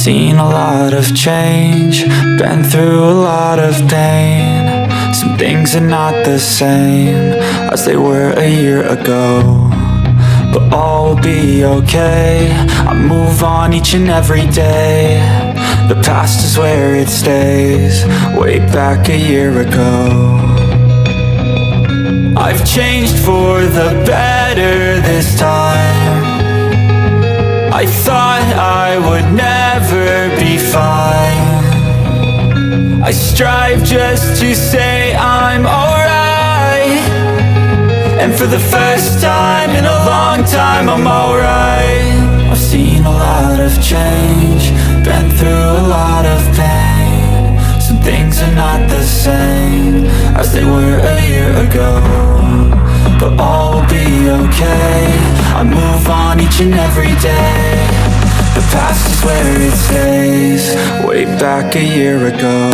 seen a lot of change, been through a lot of pain. Some things are not the same as they were a year ago, but all will be okay. I move on each and every day. The past is where it stays, way back a year ago. I've changed for the better this time. I thought I would never be fine. I strive just to say I'm alright, and for the first time in a long time I'm alright. I've seen a lot of change, been through a lot of pain. Some things are not the same as they were a year ago, but all will be okay. I move on each and every day. The past is where it stays, way back a year ago.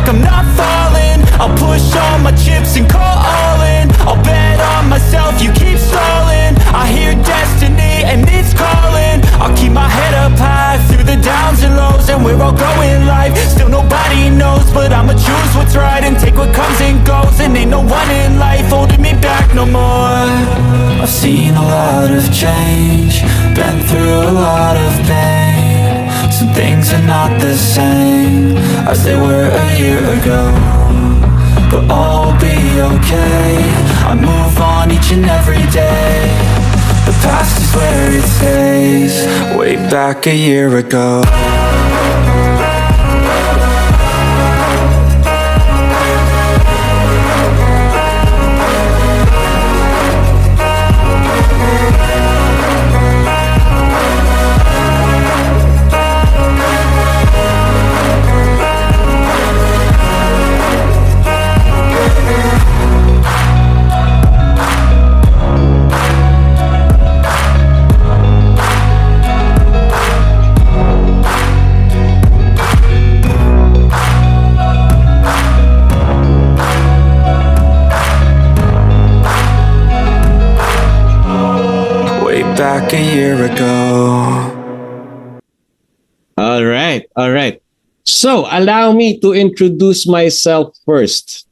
I'm not falling, I'll push all my chips and call all in. I'll bet on myself, you keep stalling. I hear destiny and it's calling. I'll keep my head up high through the downs and lows, and we're all going life. Still nobody knows, but I'ma choose what's right and take what comes and goes. And ain't no one in life holding me back no more. I've seen a lot of change, been through a lot of pain. Some things are not the same as they were a year ago, but all will be okay. I move on each and every day. The past is where it stays, way back a year ago. Back a year ago. All right. So, allow me to introduce myself first.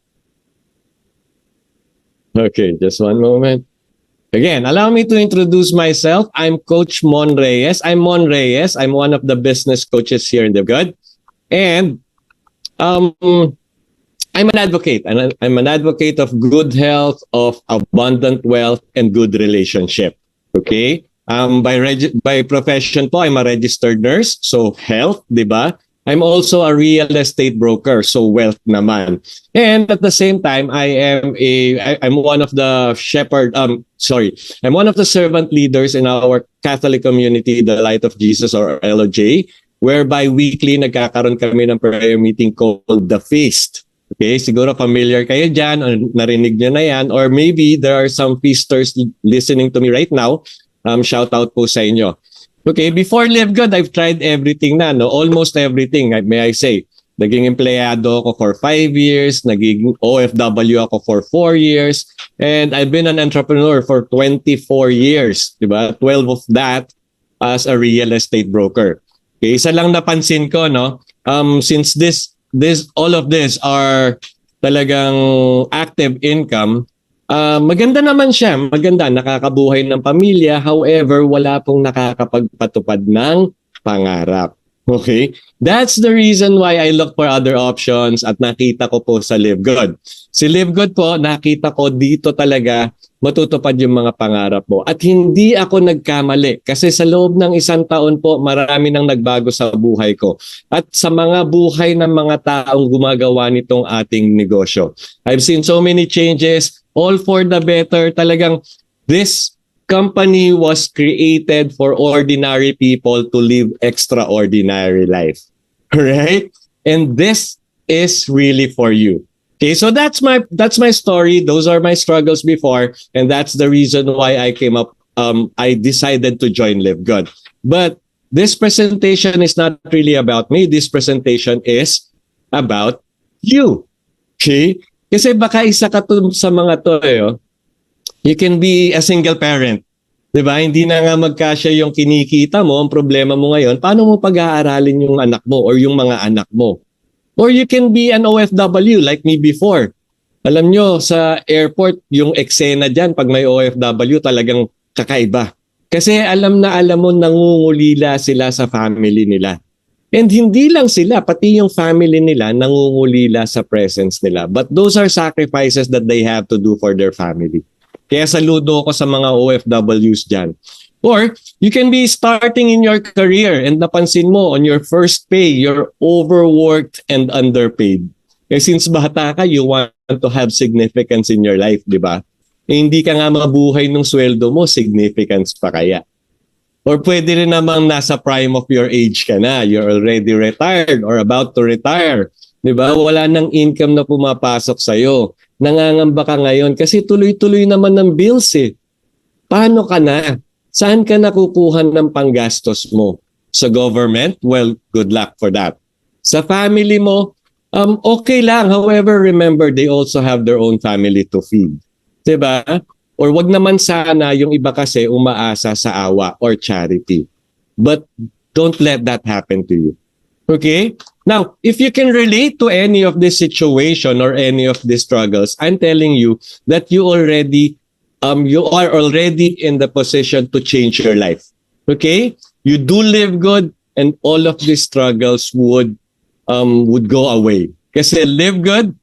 Okay, just one moment. Again, allow me to introduce myself. I'm Coach Mon Reyes. I'm Mon Reyes. I'm one of the business coaches here in the God. And I'm an advocate. And I'm an advocate of good health, of abundant wealth, and good relationship. Okay? By profession po, I'm a registered nurse. So, health, di ba? I'm also a real estate broker. So, wealth naman. And at the same time, I'm one of the I'm one of the servant leaders in our Catholic community, the Light of Jesus or LOJ, whereby weekly nagkakaroon kami ng prayer meeting called The Feast. Okay, siguro familiar kayo dyan, or narinig nyo na yan, or maybe there are some feasters listening to me right now. Shout out po sa inyo. Okay, before Live Good, I've tried everything na, no? Almost everything, may I say. Naging empleyado ako for 5 years, naging OFW ako for 4 years, and I've been an entrepreneur for 24 years, di ba? 12 of that as a real estate broker. Okay, isa lang napansin ko, no? Since all of this are talagang active income, maganda naman siya. Maganda, nakakabuhay ng pamilya. However, wala pong nakakapagpatupad ng pangarap. Okay? That's the reason why I look for other options at nakita ko po sa Live Good. Si Live Good po, nakita ko dito talaga matutupad yung mga pangarap mo. At hindi ako nagkamali kasi sa loob ng 1 taon po, marami nang nagbago sa buhay ko. At sa mga buhay ng mga taong gumagawa nitong ating negosyo. I've seen so many changes, all for the better. Talagang this company was created for ordinary people to live extraordinary life. Right? And this is really for you. Okay, so that's my story. Those are my struggles before, and that's the reason why I decided to join Live Good. But this presentation is not really about me. This presentation is about you. Okay? Kasi baka isa ka to sa mga to, you can be a single parent. 'Di ba? Hindi na nga magkasya yung kinikita mo, ang problema mo ngayon, paano mo pag-aaralin yung anak mo or yung mga anak mo? Or you can be an OFW like me before. Alam nyo, sa airport, yung eksena dyan, pag may OFW, talagang kakaiba. Kasi alam na alam mo, nangungulila sila sa family nila. And hindi lang sila, pati yung family nila, nangungulila sa presence nila. But those are sacrifices that they have to do for their family. Kaya saludo ko sa mga OFWs dyan. Or you can be starting in your career and napansin mo on your first pay, you're overworked and underpaid. Eh since bata ka, you want to have significance in your life, di ba? Eh, hindi ka nga mabuhay ng sweldo mo, significance pa kaya? Or pwede rin namang nasa prime of your age ka na, you're already retired or about to retire. Di ba? Wala nang income na pumapasok sa'yo. Nangangamba ka ngayon kasi tuloy-tuloy naman ng bills eh. Paano ka na? Saan ka nakukuha ng panggastos mo? Sa government? Well, good luck for that. Sa family mo, okay lang. However, remember, they also have their own family to feed. Diba? Or wag naman sana yung iba kasi umaasa sa awa or charity. But don't let that happen to you. Okay? Now, if you can relate to any of this situation or any of these struggles, I'm telling you that you are already in the position to change your life. Okay? You do live good and all of these struggles would go away. Kasi live good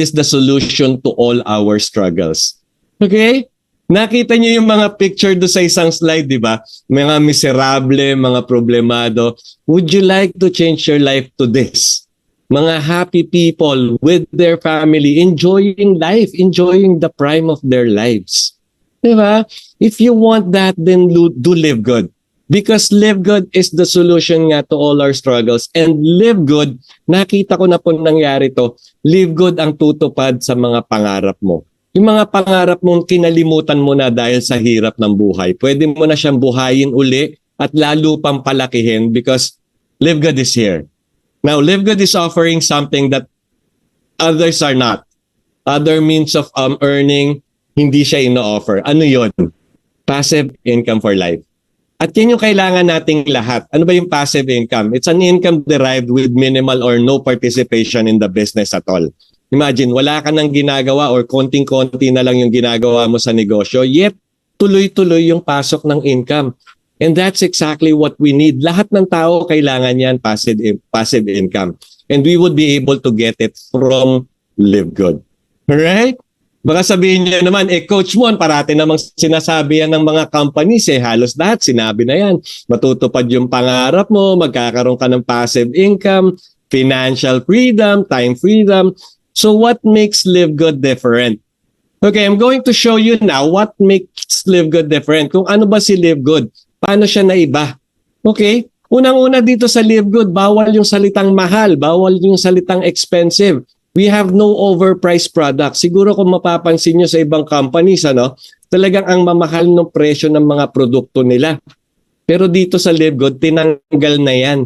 is the solution to all our struggles. Okay? Nakita niyo yung mga picture do sa isang slide, di ba? Mga miserable, mga problemado. Would you like to change your life to this? Mga happy people with their family, enjoying life, enjoying the prime of their lives. Di ba? If you want that, then do live good. Because live good is the solution nga to all our struggles. And live good, nakita ko na po nangyari to, live good ang tutupad sa mga pangarap mo. Yung mga pangarap mong kinalimutan mo na dahil sa hirap ng buhay, pwede mo na siyang buhayin uli at lalo pang palakihin because Live Good is here. Now, Live Good is offering something that others are not. Other means of earning, hindi siya ino-offer. Ano yon? Passive income for life. At yan yung kailangan nating lahat. Ano ba yung passive income? It's an income derived with minimal or no participation in the business at all. Imagine, wala ka nang ginagawa or konting-konti na lang yung ginagawa mo sa negosyo, yet tuloy-tuloy yung pasok ng income. And that's exactly what we need. Lahat ng tao kailangan yan, passive income. And we would be able to get it from Live Good. Alright? Baka sabihin niyo naman, Coach Mon, parati namang sinasabi yan ng mga companies, halos lahat, sinabi na yan. Matutupad yung pangarap mo, magkakaroon ka ng passive income, financial freedom, time freedom. So what makes Live Good different? Okay, I'm going to show you now what makes Live Good different. Kung ano ba si Live Good, paano siya naiba. Okay? Unang-una dito sa Live Good, bawal yung salitang mahal, bawal yung salitang expensive. We have no overpriced product. Siguro kung mapapansin nyo sa ibang companies, talagang ang mamahal ng presyo ng mga produkto nila. Pero dito sa Live Good, tinanggal na yan.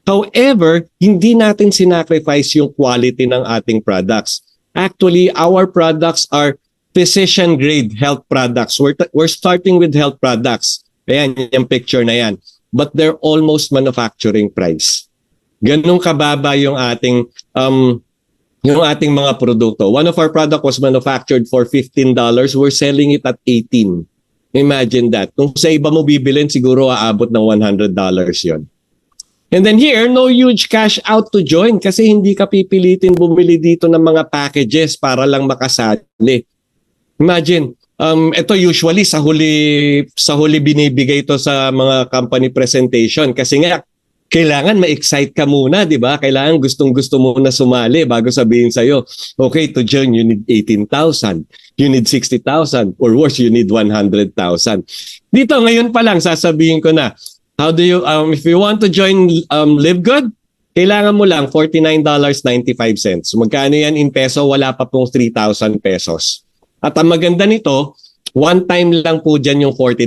However, hindi natin sinacrifice yung quality ng ating products. Actually, our products are physician-grade health products. We're starting with health products. Ayan, yung picture na yan. But they're almost manufacturing price. Ganun kababa yung ating mga produkto. One of our product was manufactured for $15. We're selling it at $18. Imagine that. Kung sa iba mo bibilin, siguro aabot ng $100 yon. And then here, no huge cash out to join kasi hindi ka pipilitin bumili dito ng mga packages para lang makasali. Imagine, ito usually sa huli binibigay ito sa mga company presentation kasi nga kailangan ma-excite ka muna, di ba? Kailangan gustong-gusto mo na sumali bago sabihin sa'yo, okay, to join you need 18,000, you need 60,000, or worse, you need 100,000. Dito, ngayon pa lang, sasabihin ko na, how do you, if you want to join Live Good, kailangan mo lang $49.95. Magkano yan in peso? Wala pa pong 3,000 pesos. At ang maganda nito, one time lang po dyan yung $40.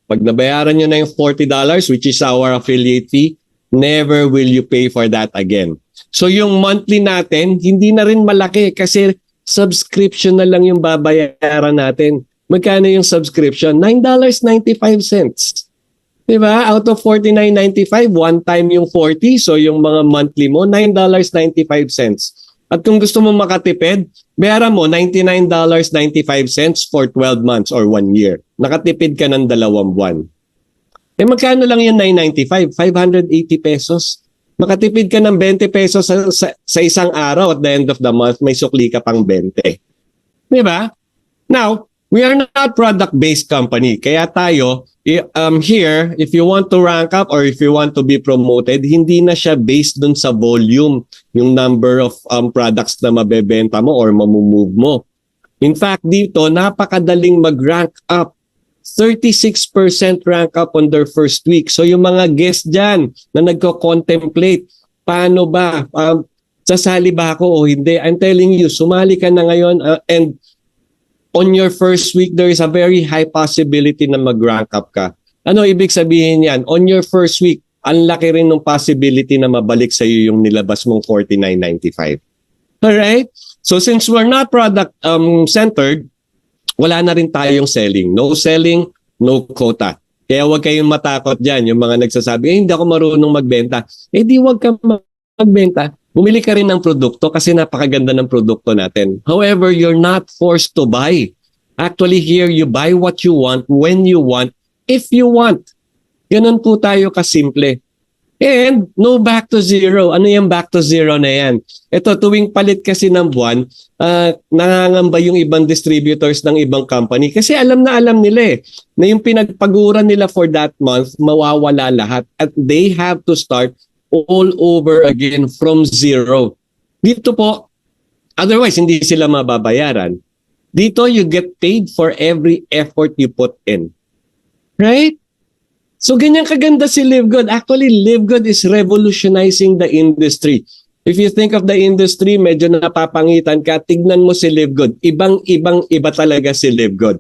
Pag nabayaran nyo na yung $40, which is our affiliate fee, never will you pay for that again. So yung monthly natin, hindi na rin malaki kasi subscription na lang yung babayaran natin. Magkano yung subscription? $9.95. Diba? Out of $49.95, one time yung 40. So yung mga monthly mo, $9.95. At kung gusto mo makatipid, bayaran mo $99.95 for 12 months or 1 year. Nakatipid ka ng 2 buwan. Eh magkano lang yung $9.95? 580 pesos. Makatipid ka ng 20 pesos sa isang araw at the end of the month, may sukli ka pang 20. Diba? Now, we are not product-based company. Kaya tayo, here, if you want to rank up or if you want to be promoted, hindi na siya based dun sa volume, yung number of products na mabebenta mo or mamumove mo. In fact, dito, napakadaling mag-rank up. 36% rank up on their first week. So yung mga guests dyan na nagko-contemplate, paano ba? Sasali ba ako o hindi? I'm telling you, sumali ka na ngayon and on your first week, there is a very high possibility na mag-rank up ka. Ano ibig sabihin yan? On your first week, ang laki rin ng possibility na mabalik sa iyo yung nilabas mong $49.95. Alright? So since we're not product-centered, wala na rin tayong selling. No selling, no quota. Kaya huwag kayong matakot dyan. Yung mga nagsasabi, hindi ako marunong magbenta. Eh di huwag ka magbenta. Bumili ka rin ng produkto kasi napakaganda ng produkto natin. However, you're not forced to buy. Actually, here, you buy what you want, when you want, if you want. Ganun po tayo kasimple. And no back to zero. Ano yung back to zero na yan? Ito, tuwing palit kasi ng buwan, nangangamba yung ibang distributors ng ibang company kasi alam nila na yung pinagpaguran nila for that month, mawawala lahat. At they have to start all over again from zero. Dito po, otherwise hindi sila mababayaran. Dito, you get paid for every effort you put in. Right? So ganyan kaganda si Live Good. Actually, Live Good is revolutionizing the industry. If you think of the industry, medyo napapangitan ka, tignan mo si Live Good. Iba talaga si Live Good.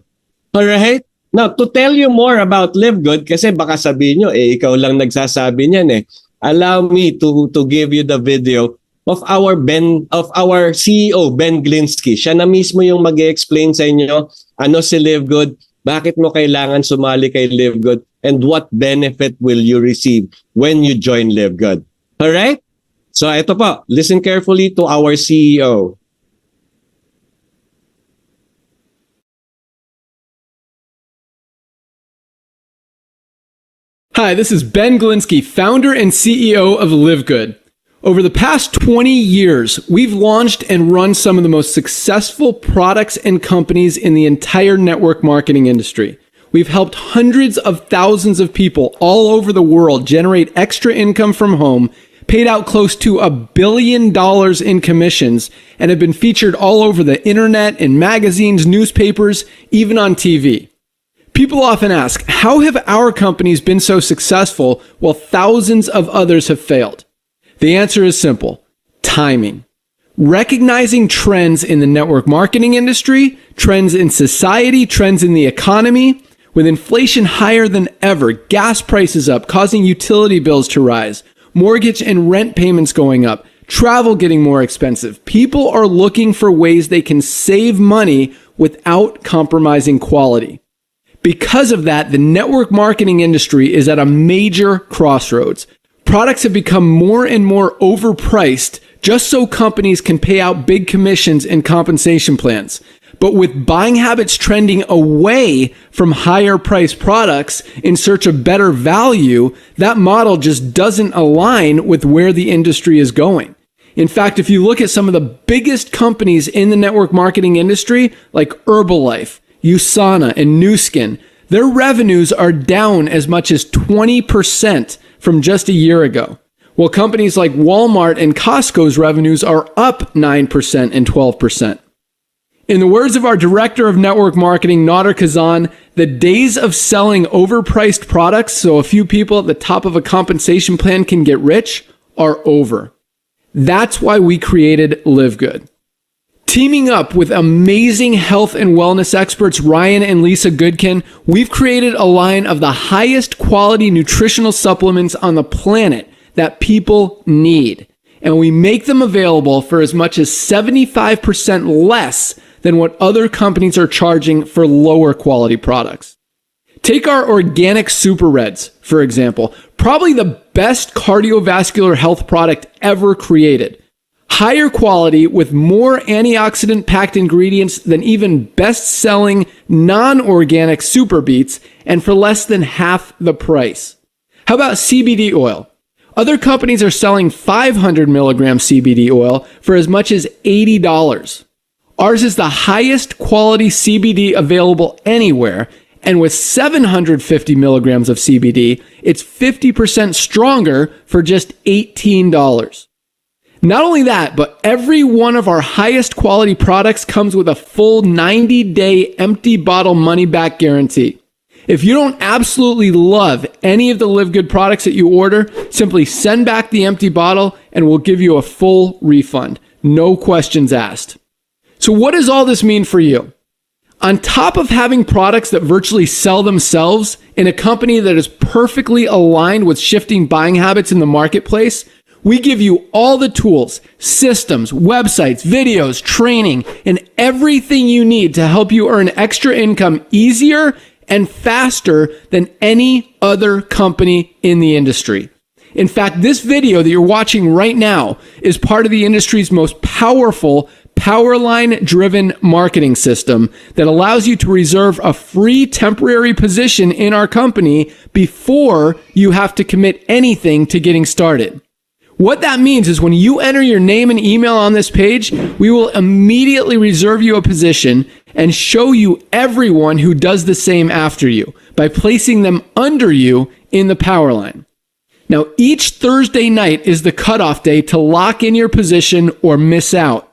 Alright? Now, to tell you more about Live Good, kasi baka sabihin nyo, ikaw lang nagsasabi niyan allow me to give you the video of our CEO, Ben Glinsky. Siya na mismo yung mag-explain sa inyo ano si Live Good, bakit mo kailangan sumali kay Live Good, and what benefit will you receive when you join Live Good. Alright? So ito po, listen carefully to our CEO. Hi, this is Ben Glinsky, founder and CEO of Live Good. Over the past 20 years, we've launched and run some of the most successful products and companies in the entire network marketing industry. We've helped hundreds of thousands of people all over the world generate extra income from home, paid out close to $1 billion in commissions, and have been featured all over the internet, in magazines, newspapers, even on TV. People often ask, how have our companies been so successful while thousands of others have failed? The answer is simple: timing. Recognizing trends in the network marketing industry, trends in society, trends in the economy. With inflation higher than ever, gas prices up, causing utility bills to rise, mortgage and rent payments going up, travel getting more expensive, people are looking for ways they can save money without compromising quality. Because of that, the network marketing industry is at a major crossroads. Products have become more and more overpriced just so companies can pay out big commissions and compensation plans. But with buying habits trending away from higher priced products in search of better value, that model just doesn't align with where the industry is going. In fact, if you look at some of the biggest companies in the network marketing industry, like Herbalife, USANA, and Nu Skin, their revenues are down as much as 20% from just a year ago. While companies like Walmart and Costco's revenues are up 9% and 12%. In the words of our director of network marketing, Nader Kazan, the days of selling overpriced products so a few people at the top of a compensation plan can get rich are over. That's why we created Live Good. Teaming up with amazing health and wellness experts Ryan and Lisa Goodkin, we've created a line of the highest quality nutritional supplements on the planet that people need. And we make them available for as much as 75% less than what other companies are charging for lower quality products. Take our organic Super Reds, for example, probably the best cardiovascular health product ever created. Higher quality with more antioxidant packed ingredients than even best-selling non-organic Super Beets, and for less than half the price. How about CBD oil? Other companies are selling 500 milligram CBD oil for as much as $80. Ours is the highest quality CBD available anywhere, and with 750 milligrams of CBD, it's 50% stronger for just $18. Not only that, but every one of our highest quality products comes with a full 90-day empty bottle money-back guarantee. If you don't absolutely love any of the Live Good products that you order, simply send back the empty bottle and we'll give you a full refund. No questions asked. So what does all this mean for you? On top of having products that virtually sell themselves in a company that is perfectly aligned with shifting buying habits in the marketplace, we give you all the tools, systems, websites, videos, training, and everything you need to help you earn extra income easier and faster than any other company in the industry. In fact, this video that you're watching right now is part of the industry's most powerful Powerline-driven marketing system that allows you to reserve a free temporary position in our company before you have to commit anything to getting started. What that means is when you enter your name and email on this page, we will immediately reserve you a position and show you everyone who does the same after you by placing them under you in the power line. Now, each Thursday night is the cutoff day to lock in your position or miss out.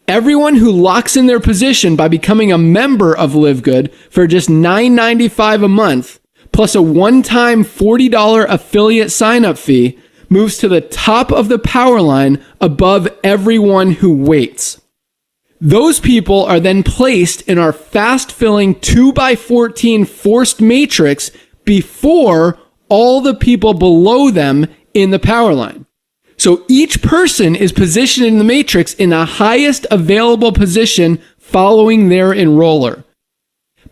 Everyone who locks in their position by becoming a member of Live Good for just $9.95 a month, plus a one-time $40 affiliate sign-up fee, moves to the top of the power line above everyone who waits. Those people are then placed in our fast-filling 2x14 forced matrix before all the people below them in the power line. So each person is positioned in the matrix in the highest available position following their enroller.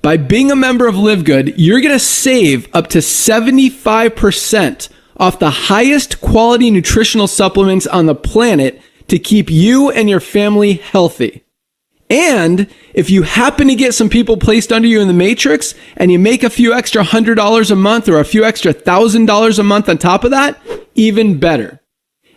By being a member of Live Good, you're going to save up to 75% off the highest quality nutritional supplements on the planet to keep you and your family healthy. And if you happen to get some people placed under you in the matrix and you make a few extra $100 a month or a few extra $1,000 a month on top of that, even better.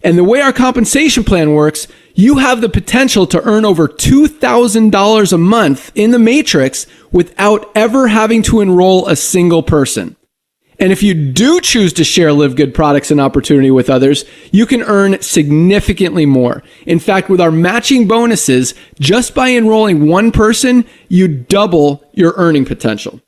And the way our compensation plan works, you have the potential to earn over $2,000 a month in the matrix without ever having to enroll a single person. And if you do choose to share Live Good products and opportunity with others, you can earn significantly more. In fact, with our matching bonuses, just by enrolling one person, you double your earning potential.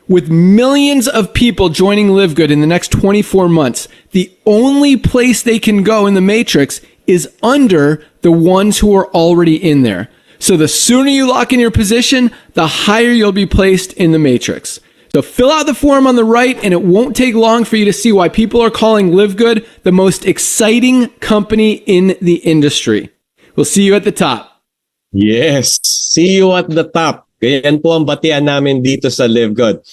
With millions of people joining Live Good in the next 24 months, the only place they can go in the matrix is under the ones who are already in there. So the sooner you lock in your position, the higher you'll be placed in the matrix. So fill out the form on the right, and it won't take long for you to see why people are calling Live Good the most exciting company in the industry. We'll see you at the top. Yes, see you at the top. Yan po ang batian namin dito sa Live Good.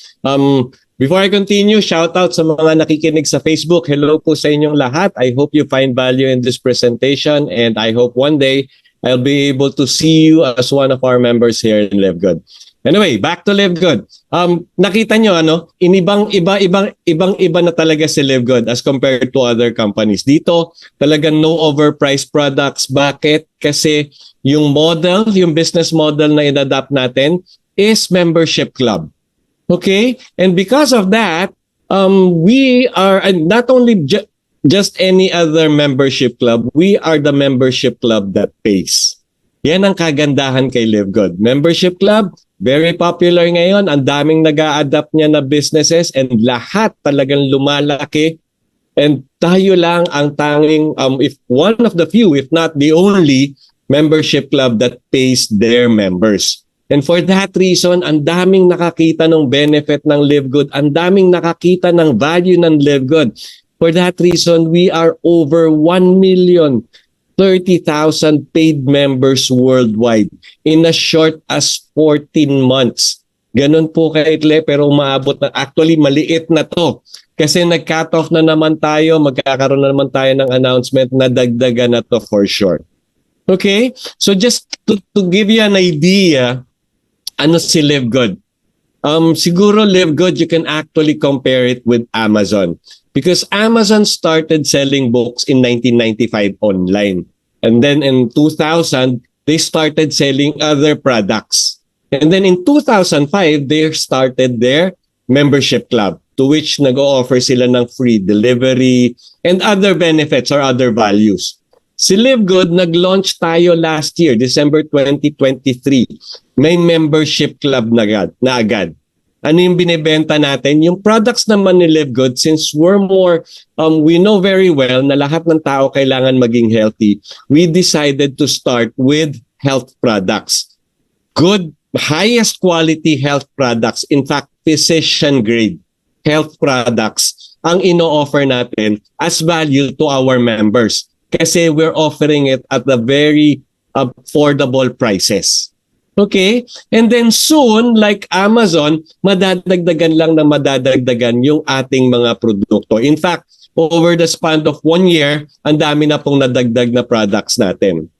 Before I continue, shout out sa mga nakikinig sa Facebook. Hello po sa inyong lahat. I hope you find value in this presentation, and I hope one day I'll be able to see you as one of our members here in Live Good. Anyway, back to Live Good. Nakita nyo, ibang-iba na talaga si Live Good as compared to other companies. Dito, talagang no overpriced products. Bakit? Kasi yung model, yung business model na in-adapt natin is membership club. Okay? And because of that, we are not only just any other membership club, we are the membership club that pays. Yan ang kagandahan kay Live Good. Membership club, very popular ngayon. Ang daming nag-a-adapt niya na businesses and lahat talagang lumalaki And tayo lang ang tanging, if one of the few, if not the only, membership club that pays their members. And for that reason, ang daming nakakita ng benefit ng Live Good, ang daming nakakita ng value ng Live Good. For that reason, we are over 1,030,000 paid members worldwide in as short as 14 months. Ganun po kaitli, pero umaabot na, actually maliit na to. Kasi nag-cut off na naman tayo, magkakaroon na naman tayo ng announcement na dagdagan na to for sure. Okay? So just to give you an idea, ano si Live Good? Siguro Live Good, you can actually compare it with Amazon. Because Amazon started selling books in 1995 online. And then in 2000, they started selling other products. And then in 2005, they started their membership club, to which nag-o-offer sila ng free delivery and other benefits or other values. Si Live Good, nag-launch tayo last year, December 2023. May membership club na agad. Ano yung binibenta natin? Yung products naman ni Live Good, since we're more, we know very well na lahat ng tao kailangan maging healthy, we decided to start with health products. Good, highest quality health products. In fact, physician grade health products ang ino-offer natin as value to our members. Kasi we're offering it at the very affordable prices. Okay? And then soon, like Amazon, madadagdagan lang na madadagdagan yung ating mga produkto. In fact, over the span of 1 year, ang dami na pong nadagdag na products natin.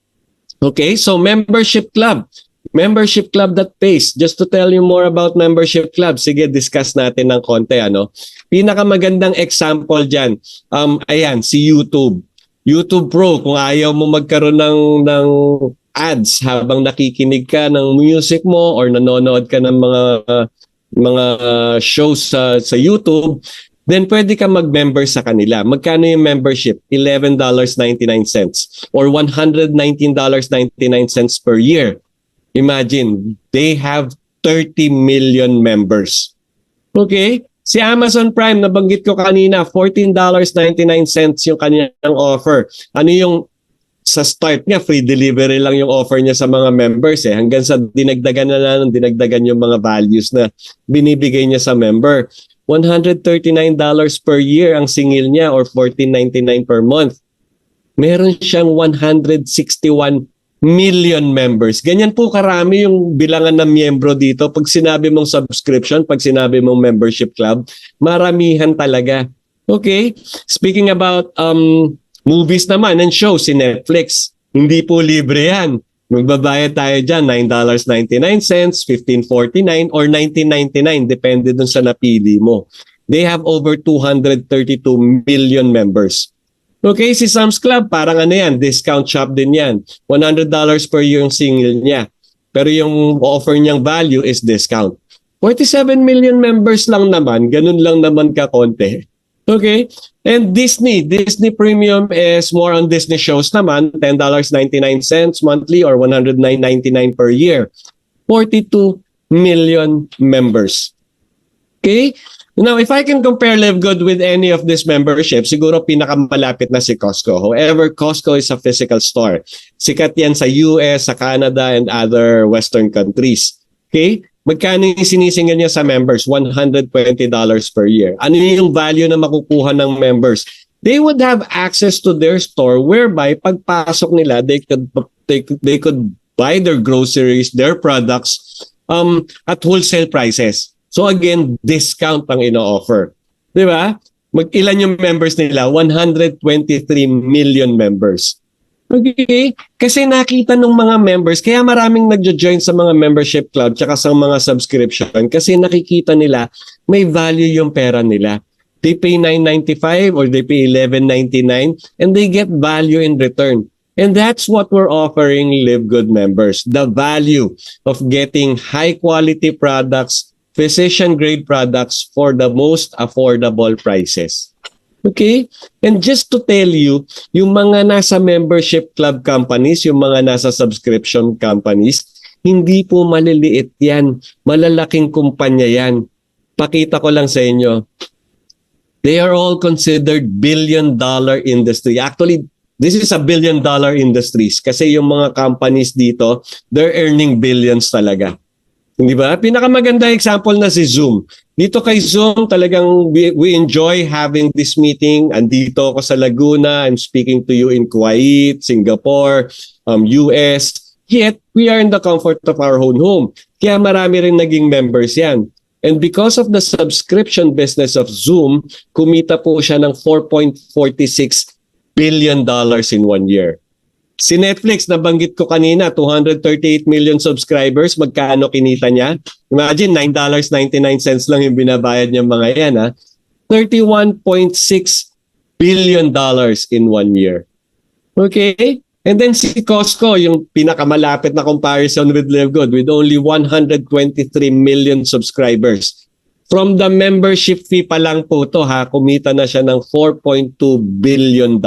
Okay? So membership club. Membership club that pays. Just to tell you more about membership club, sige, discuss natin ng konti. Pinakamagandang example dyan, ayan, si YouTube. YouTube Pro, kung ayaw mo magkaroon ng ads habang nakikinig ka ng music mo or nanonood ka ng mga shows sa YouTube, then pwede ka mag-member sa kanila. Magkano yung membership? $11.99 or $119.99 per year. Imagine, they have 30 million members. Okay? Si Amazon Prime, nabanggit ko kanina, $14.99 yung kanyang offer. Ano yung sa start niya, free delivery lang yung offer niya sa mga members hanggang sa dinagdagan yung mga values na binibigay niya sa member. $139 per year ang singil niya or $14.99 per month. Meron siyang 161 million members. Ganyan po karami yung bilangan ng miyembro dito. Pag sinabi mong subscription, pag sinabi mong membership club, maramihan talaga. Okay? Speaking about movies naman and shows, si Netflix, hindi po libre yan. Magbabayad tayo dyan, $9.99, $15.49, or $19.99, depende dun sa napili mo. They have over 232 million members. Okay, si Sam's Club, parang ano yan, discount shop din yan. $100 per year yung single niya. Pero yung offer niyang value is discount. 47 million members lang naman, ganun lang naman kakonte. Okay? And Disney Premium is more on Disney shows naman, $10.99 monthly or $109.99 per year. 42 million members. Okay? Now, if I can compare Live Good with any of these memberships, siguro pinakamalapit na si Costco. However, Costco is a physical store. Sikat yan sa US, sa Canada, and other Western countries. Okay? Magkano yung sinisingil niya sa members? $120 per year. Ano yung value na makukuha ng members? They would have access to their store whereby pagpasok nila, they could buy their groceries, their products at wholesale prices. So again, discount ang ino-offer. Di ba? Ilan yung members nila? 123 million members. Okay? Kasi nakita ng mga members, kaya maraming nagjo-join sa mga membership club tsaka sa mga subscription kasi nakikita nila may value yung pera nila. They pay $9.95 or they pay $11.99 and they get value in return. And that's what we're offering Live Good members. The value of getting high-quality products, physician-grade products for the most affordable prices. Okay? And just to tell you, yung mga nasa membership club companies, yung mga nasa subscription companies, hindi po maliliit yan. Malalaking kumpanya yan. Pakita ko lang sa inyo. they are all considered billion-dollar industry. Actually, this is a billion-dollar industries kasi yung mga companies dito, they're earning billions talaga. Hindi ba? Pinakamaganda example na si Zoom. Dito kay Zoom, talagang we enjoy having this meeting. Andito ako sa Laguna. I'm speaking to you in Kuwait, Singapore, US. Yet, we are in the comfort of our own home. Kaya marami rin naging members yan. And because of the subscription business of Zoom, kumita po siya ng $4.46 billion in 1 year. Si Netflix, nabanggit ko kanina, 238 million subscribers, magkano kinita niya? Imagine, $9.99 lang yung binabayad niya mga yan. $31.6 billion in 1 year. Okay? And then si Costco, yung pinakamalapit na comparison with LiveGood, with only 123 million subscribers. From the membership fee pa lang po to kumita na siya ng $4.2 billion.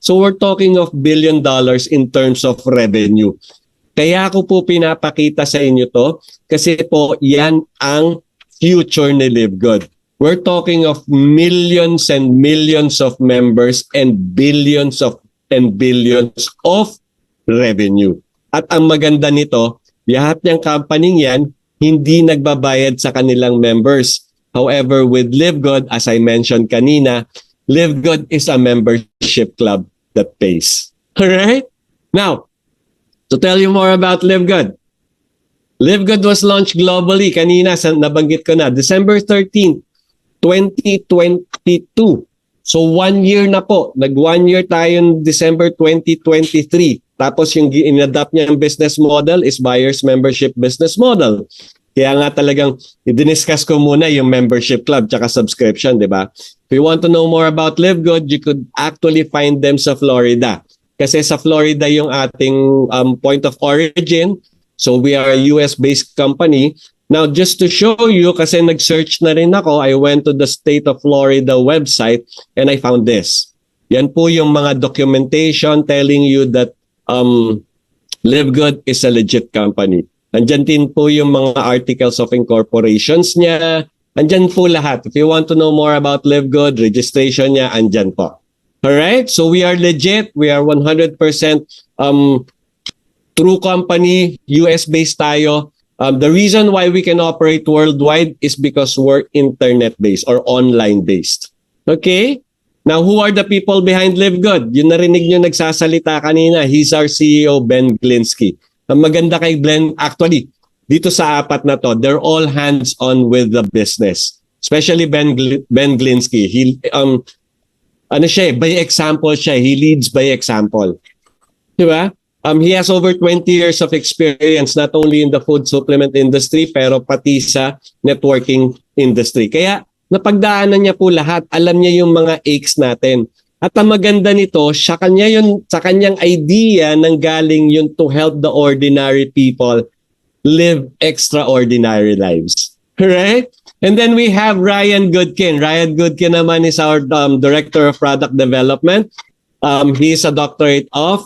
So we're talking of $1 billion in terms of revenue. Kaya ko po pinapakita sa inyo to kasi po yan ang future ni LiveGood. We're talking of millions and millions of members and billions of revenue. At ang maganda nito, lahat ng company yan hindi nagbabayad sa kanilang members. However, with LiveGood, as I mentioned kanina, LiveGood is a membership club that pays. Alright? Now, to tell you more about LiveGood. LiveGood was launched globally. Kanina, nabanggit ko na. December 13, 2022. So 1 year na po. Nag 1 year tayo December 2023. Tapos yung in-adapt niya yung business model is buyer's membership business model. Kaya nga talagang i-discuss ko muna yung membership club tsaka subscription, di ba? If you want to know more about LiveGood, you could actually find them sa Florida. Kasi sa Florida yung ating point of origin. So we are a US-based company. Now, just to show you, kasi nag-search na rin ako, I went to the State of Florida website and I found this. Yan po yung mga documentation telling you that LiveGood is a legit company. Andyan din po yung mga articles of incorporations niya. Andyan po lahat. If you want to know more about LiveGood, registration niya, andyan po. Alright? So we are legit. We are 100% true company. US-based tayo. The reason why we can operate worldwide is because we're internet-based or online-based. Okay? Now, who are the people behind LiveGood? Yung narinig nyo nagsasalita kanina, he's our CEO, Ben Glinsky. Ang maganda kay Glenn, actually, dito sa apat na to, they're all hands-on with the business. Especially Ben Glinsky. He, by example siya. He leads by example. Diba? He has over 20 years of experience not only in the food supplement industry pero pati sa networking industry. Kaya napagdaanan niya po lahat. Alam niya yung mga aches natin. At ang maganda nito, sa kanyang idea nang galing yun to help the ordinary people live extraordinary lives. Right? And then we have Ryan Goodkin. Ryan Goodkin naman is our Director of Product Development. He is a doctorate of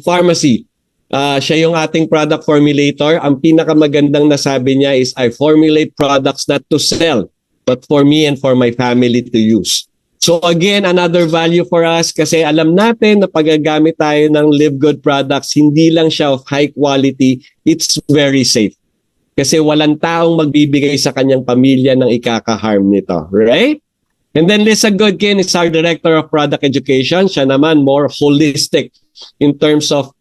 pharmacy. Siya yung ating product formulator. Ang pinakamagandang nasabi niya is, I formulate products not to sell, but for me and for my family to use. So again, another value for us kasi alam natin na paggagamit tayo ng LiveGood products, hindi lang siya of high quality, it's very safe. Kasi walang taong magbibigay sa kanyang pamilya ng ikaka-harm nito, right? And then Lisa Goodkin is our Director of Product Education. Siya naman more holistic in terms of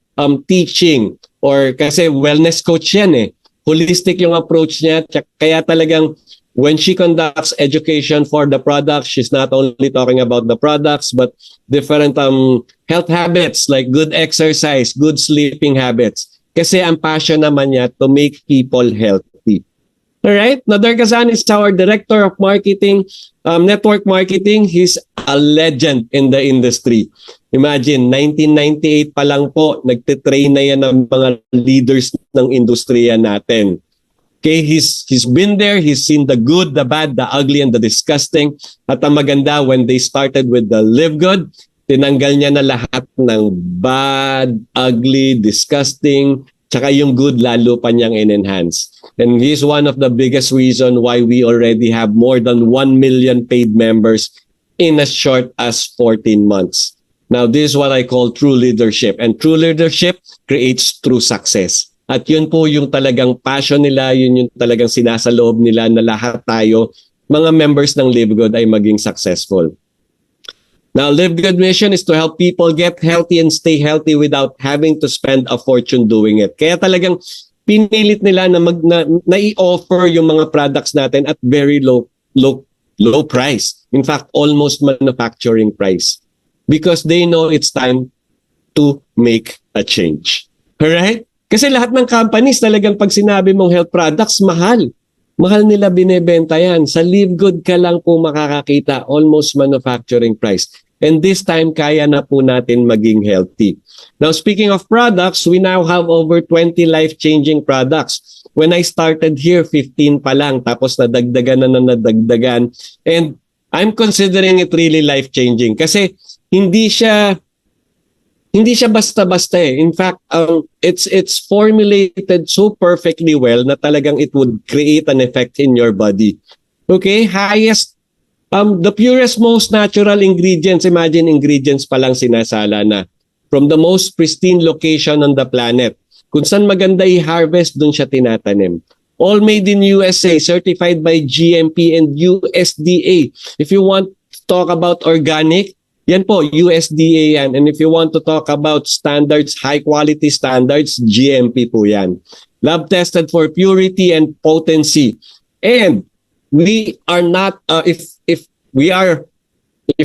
teaching or kasi wellness coach yan eh. Holistic yung approach niya, kaya talagang when she conducts education for the products, she's not only talking about the products, but different health habits like good exercise, good sleeping habits. Kasi ang passion naman niya to make people healthy. Alright? Nader Kazan is our Director of Marketing, Network Marketing. He's a legend in the industry. Imagine, 1998 pa lang po, nagtitrain na yan ng mga leaders ng industriya natin. Okay, he's been there, he's seen the good, the bad, the ugly, and the disgusting. At ang maganda, when they started with the LiveGood, tinanggal niya na lahat ng bad, ugly, disgusting, Tsaka yung good, lalo pa niyang in-enhance. And this is one of the biggest reason why we already have more than 1 million paid members in as short as 14 months. Now, this is what I call true leadership. And true leadership creates true success. At yun po yung talagang passion nila, yun yung talagang sinasaloob nila na lahat tayo, mga members ng Live Good, ay maging successful. Now, Live Good mission is to help people get healthy and stay healthy without having to spend a fortune doing it. Kaya talagang pinilit nila na i-offer yung mga products natin at very low price. In fact, almost manufacturing price. Because they know it's time to make a change. Alright? Kasi lahat ng companies talagang pag sinabi mong health products, mahal. Mahal nila binebenta yan. Sa Live Good ka lang po makakakita, almost manufacturing price. And this time, kaya na po natin maging healthy. Now, speaking of products, we now have over 20 life-changing products. When I started here, 15 pa lang. Tapos nadagdagan. And I'm considering it really life-changing. Kasi hindi siya basta-basta eh. In fact, it's formulated so perfectly well na talagang it would create an effect in your body. Okay? The purest, most natural ingredients, imagine ingredients pa lang sinasala na from the most pristine location on the planet. Kung saan maganda i-harvest, dun siya tinatanim. All made in USA, certified by GMP and USDA. If you want to talk about organic, yan po, USDA yan. And if you want to talk about standards, high quality standards, GMP po yan. Lab tested for purity and potency. And we are not, if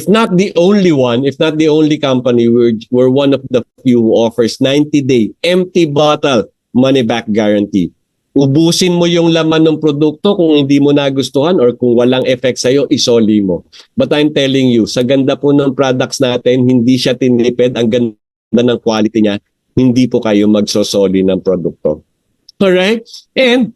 not the only one, if not the only company, we're one of the few who offers 90-day empty bottle money back guarantee. Ubusin mo yung laman ng produkto kung hindi mo nagustuhan or kung walang effect sa'yo, isoli mo. But I'm telling you, sa ganda po ng products natin, hindi siya tinipid, ang ganda ng quality niya, hindi po kayo magsosoli ng produkto. Alright? And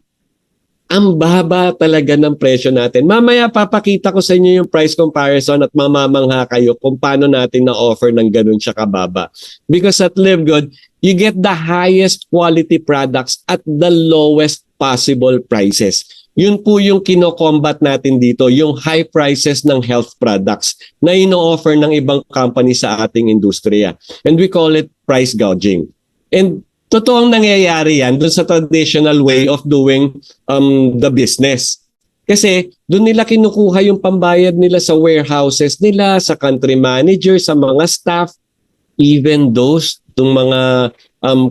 ang baba talaga ng presyo natin. Mamaya papakita ko sa inyo yung price comparison at mamamangha kayo kung paano natin na-offer ng ganun siya kababa. Because at Live Good, you get the highest quality products at the lowest possible prices. Yun po yung kino-combat natin dito, yung high prices ng health products na ino-offer ng ibang company sa ating industriya. And we call it price gouging. And totoong nangyayari yan dun sa traditional way of doing the business. Kasi dun nila kinukuha yung pambayad nila sa warehouses nila, sa country manager, sa mga staff, even those, itong mga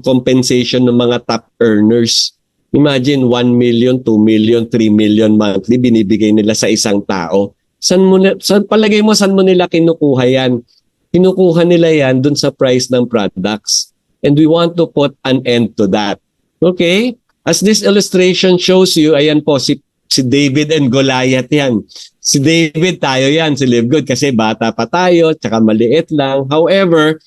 compensation ng mga top earners. Imagine 1 million, 2 million, 3 million monthly binibigay nila sa isang tao. Palagay mo, saan mo nila kinukuha yan? Kinukuha nila yan dun sa price ng products. And we want to put an end to that. Okay? As this illustration shows you, ayan po, si David and Goliath yan. Si David, tayo yan, si Live Good, kasi bata pa tayo, tsaka maliit lang. However,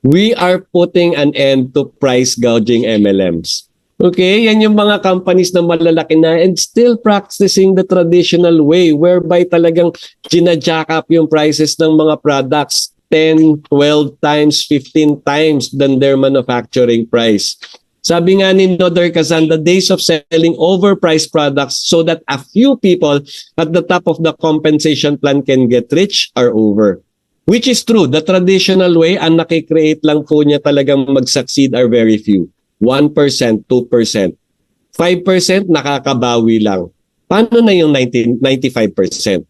we are putting an end to price gouging MLMs. Okay? Yan yung mga companies na malalaki na and still practicing the traditional way whereby talagang gina-jack up yung prices ng mga products 10, 12 times, 15 times than their manufacturing price. Sabi nga ni Noder Kazan, the days of selling overpriced products so that a few people at the top of the compensation plan can get rich are over. Which is true. The traditional way, ang nakikreate lang po niya talagang mag-succeed are very few. 1%, 2%. 5% nakakabawi lang. Paano na yung 95%?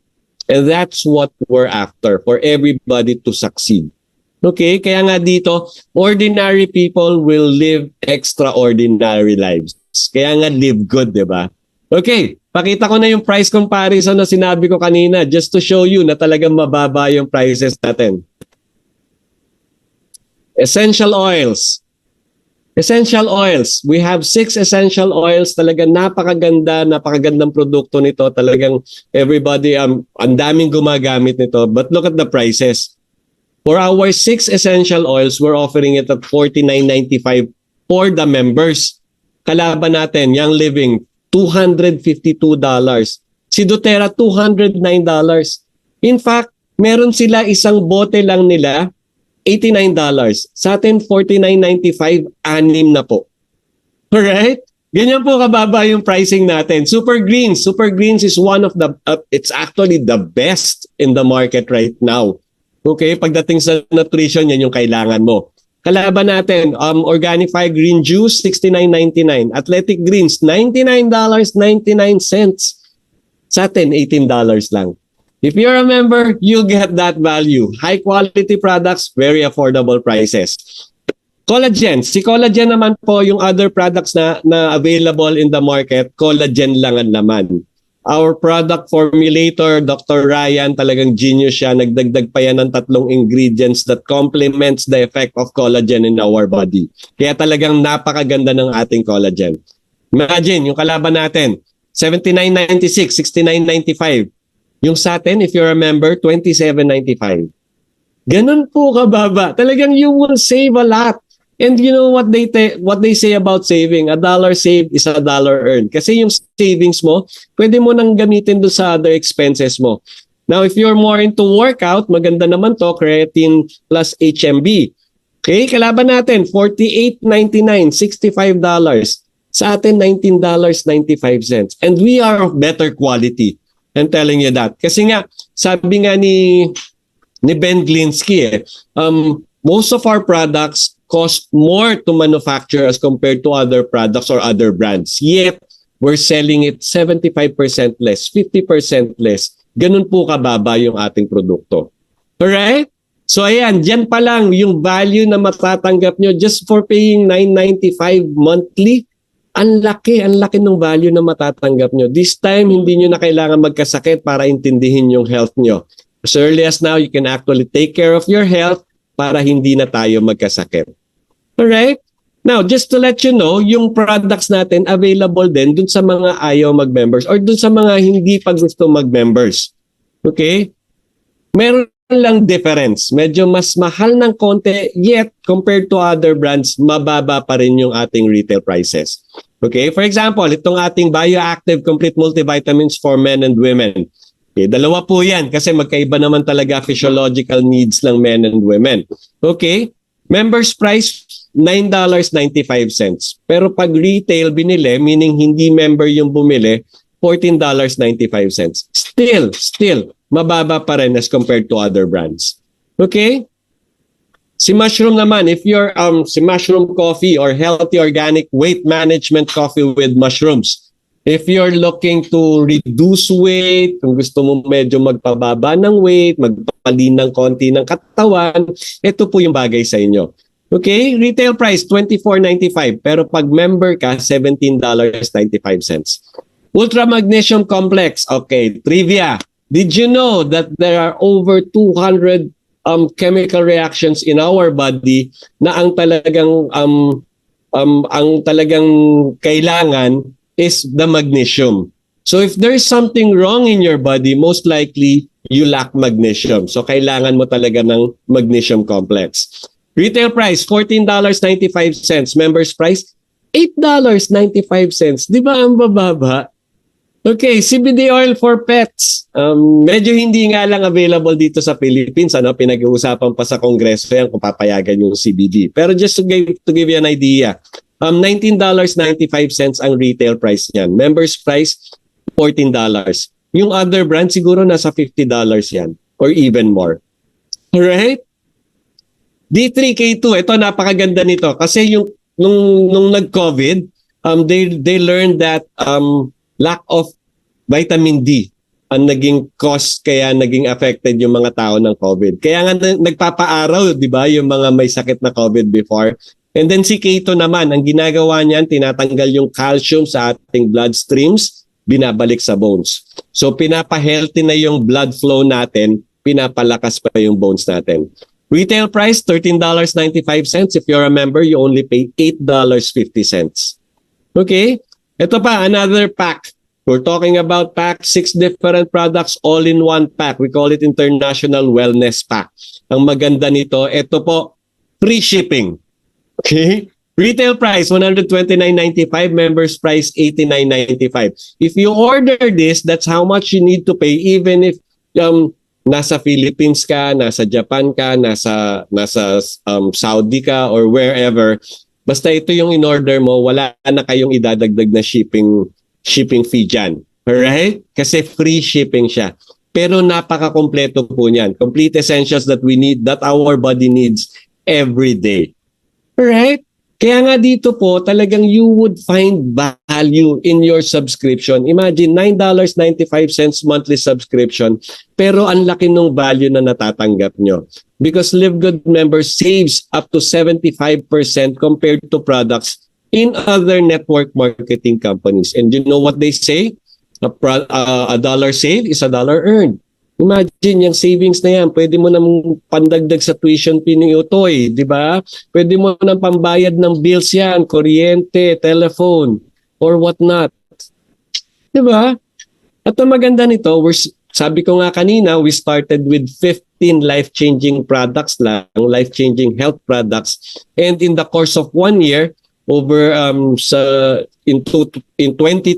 And that's what we're after, for everybody to succeed. Okay? Kaya nga dito, ordinary people will live extraordinary lives. Kaya nga live good, di ba? Okay, pakita ko na yung price comparison na sinabi ko kanina just to show you na talagang mababa yung prices natin. Essential oils. Essential oils. We have 6 essential oils. Talagang napakagandang produkto nito. Talagang everybody, ang daming gumagamit nito. But look at the prices. For our 6 essential oils, we're offering it at $49.95 for the members. Kalaban natin, Young Living, $252. Si doTERRA, $209. In fact, meron sila isang bote lang nila, $89. Sa atin, $49.95, 6 na po. Alright? Ganyan po kababa yung pricing natin. Super Greens. Super Greens is one of the, it's actually the best in the market right now. Okay? Pagdating sa nutrition, yan yung kailangan mo. Kalaban natin, Organic Fire Green Juice, $69.99. Athletic Greens, $99.99. Sa atin, $18 lang. If you're a member, you'll get that value. High quality products, very affordable prices. Collagen. Si collagen naman po, yung other products na available in the market, collagen lang ang laman. Our product formulator, Dr. Ryan, talagang genius siya. Nagdagdag pa yan ng 3 ingredients that complements the effect of collagen in our body. Kaya talagang napakaganda ng ating collagen. Imagine, yung kalaban natin, $79.96, $69.95. Yung sa atin, if you're a member, $27.95. Ganun po kababa. Talagang you will save a lot. And you know what they say about saving? $1 saved is $1 earned. Kasi yung savings mo, pwede mo nang gamitin doon sa other expenses mo. Now, if you're more into workout, maganda naman to, creatine plus HMB. Okay, kalaban natin, $48.99, $65. Sa atin, $19.95. And we are of better quality. I'm telling you that. Kasi nga, sabi nga ni Ben Glinsky, most of our products cost more to manufacture as compared to other products or other brands. Yet, we're selling it 75% less, 50% less. Ganun po kababa yung ating produkto. Alright? So ayan, dyan pa lang yung value na matatanggap nyo just for paying $9.95 monthly. Ang laki ng value na matatanggap nyo. This time, hindi nyo na kailangan magkasakit para intindihin yung health nyo. As early as now, you can actually take care of your health para hindi na tayo magkasakit. Alright? Now, just to let you know, yung products natin available din dun sa mga ayaw mag-members or dun sa mga hindi pa gusto mag-members. Okay? Meron lang difference. Medyo mas mahal ng konti, yet compared to other brands, mababa pa rin yung ating retail prices. Okay? For example, itong ating Bioactive Complete Multivitamins for Men and Women. Okay, dalawa po yan kasi magkaiba naman talaga physiological needs ng men and women. Okay? Members price, $9.95. Pero pag retail binili, meaning hindi member yung bumili, $14.95. Still, mababa pa rin as compared to other brands. Okay? Si Mushroom naman, if you're si Mushroom Coffee or Healthy Organic Weight Management Coffee with Mushrooms, if you're looking to reduce weight, kung gusto mo medyo magpababa ng weight, magpapalin ng konti ng katawan, ito po yung bagay sa inyo. Okay? Retail price, $24.95. Pero pag member ka, $17.95. Ultra Magnesium Complex. Okay, trivia. Did you know that there are over 200 chemical reactions in our body na ang talagang kailangan is the magnesium. So if there is something wrong in your body, most likely you lack magnesium. So kailangan mo talaga ng magnesium complex. Retail price, $14.95. Members price, $8.95. Di ba ang bababa? Okay, CBD oil for pets. Medyo hindi nga lang available dito sa Philippines. Pinag-uusapan pa sa Kongreso yan kung papayagan yung CBD. Pero just to give you an idea, $19.95 ang retail price niyan. Members price, $14. Yung other brand, siguro nasa $50 yan or even more. Alright? D3K2, ito napakaganda nito kasi yung nung nag-COVID, they learned that lack of vitamin D ang naging cause kaya naging affected yung mga tao ng COVID. Kaya nga nagpapaaraw, di ba, yung mga may sakit na COVID before. And then si Keto naman, ang ginagawa niyan, tinatanggal yung calcium sa ating bloodstreams, binabalik sa bones. So pinapa-healthy na yung blood flow natin, pinapalakas pa yung bones natin. Retail price, $13.95. If you're a member, you only pay $8.50. Okay? Ito pa, another pack. We're talking about pack, 6 different products all in one pack. We call it International Wellness Pack. Ang maganda nito, ito po, free shipping. Okay? Retail price, $129.95. Members price, $89.95. If you order this, that's how much you need to pay even if nasa Philippines ka, nasa Japan ka, nasa Saudi ka, or wherever. Basta ito yung in-order mo, wala na kayong idadagdag na shipping fee dyan. Alright? Kasi free shipping siya. Pero napaka-kompleto po niyan. Complete essentials that we need, that our body needs every day. Alright? Kaya nga dito po, talagang you would find value in your subscription. Imagine, $9.95 monthly subscription, pero ang laki ng value na natatanggap nyo. Because Live Good members saves up to 75% compared to products in other network marketing companies. And you know what they say? A dollar saved is a dollar earned. Imagine, yung savings na yan, pwede mo nang pandagdag sa tuition fee ni Utoy, di ba? Pwede mo nang pambayad ng bills yan, kuryente, telephone, or whatnot. Di ba? At ang maganda nito, sabi ko nga kanina, we started with 15 life-changing products lang, life-changing health products. And in the course of 1 year, in 2023,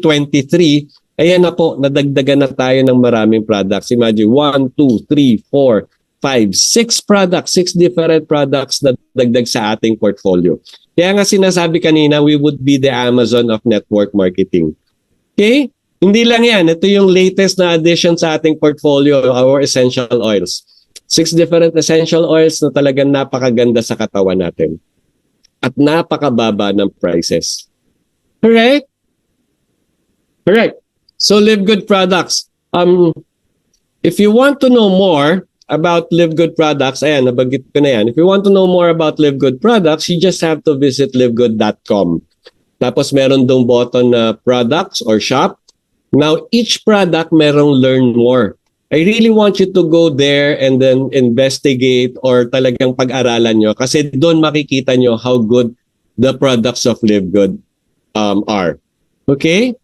ayan na po, nadagdagan na tayo ng maraming products. Imagine, 1, 2, 3, 4, 5, 6 products, 6 different products na dagdag sa ating portfolio. Kaya nga sinasabi kanina, we would be the Amazon of network marketing. Okay? Hindi lang yan. Ito yung latest na addition sa ating portfolio, our essential oils. 6 different essential oils na talagang napakaganda sa katawan natin. At napakababa ng prices. Alright? Alright. So Live Good products. If you want to know more about Live Good products, ayan, nabanggit ko na yan. If you want to know more about Live Good products, you just have to visit livegood.com. Tapos meron dong button na products or shop. Now, each product merong learn more. I really want you to go there and then investigate or talagang pag-aralan nyo kasi doon makikita nyo how good the products of Live Good are. Okay?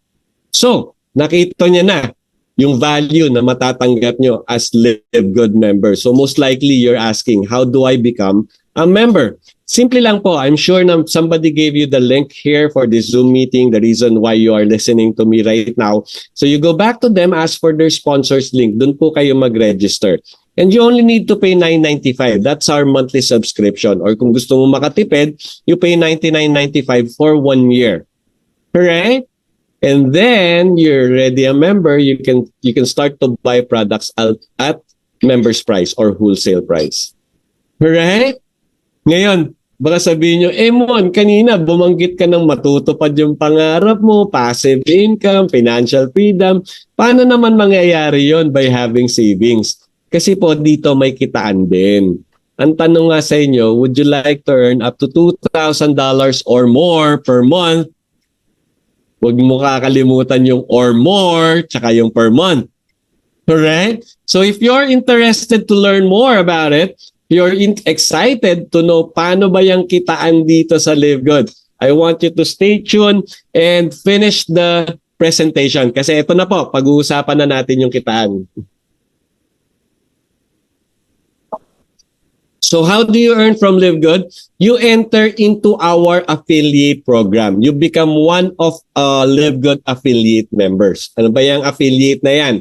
So, nakita niya na yung value na matatanggap nyo as Live Good member. So most likely you're asking, how do I become a member? Simple lang po. I'm sure na somebody gave you the link here for this Zoom meeting, the reason why you are listening to me right now. So you go back to them, ask for their sponsors link. Doon po kayo mag-register. And you only need to pay $9.95. That's our monthly subscription. Or kung gusto mo makatipid, you pay $99.95 for 1 year. Alright? And then you're already a member, you can start to buy products at member's price or wholesale price. Alright? Ngayon, baka sabihin nyo, Mon, kanina bumanggit ka ng matutupad yung pangarap mo, passive income, financial freedom. Paano naman mangyayari yon by having savings? Kasi po dito may kitaan din. Ang tanong nga sa inyo, would you like to earn up to $2,000 or more per month? Huwag mo kakalimutan yung or more, tsaka yung per month. Alright? So if you're interested to learn more about it, you're excited to know paano ba yung kitaan dito sa Live Good, I want you to stay tuned and finish the presentation. Kasi ito na po, pag-uusapan na natin yung kitaan. So how do you earn from Live Good? You enter into our affiliate program. You become one of Live Good affiliate members. Ano ba yung affiliate na yan?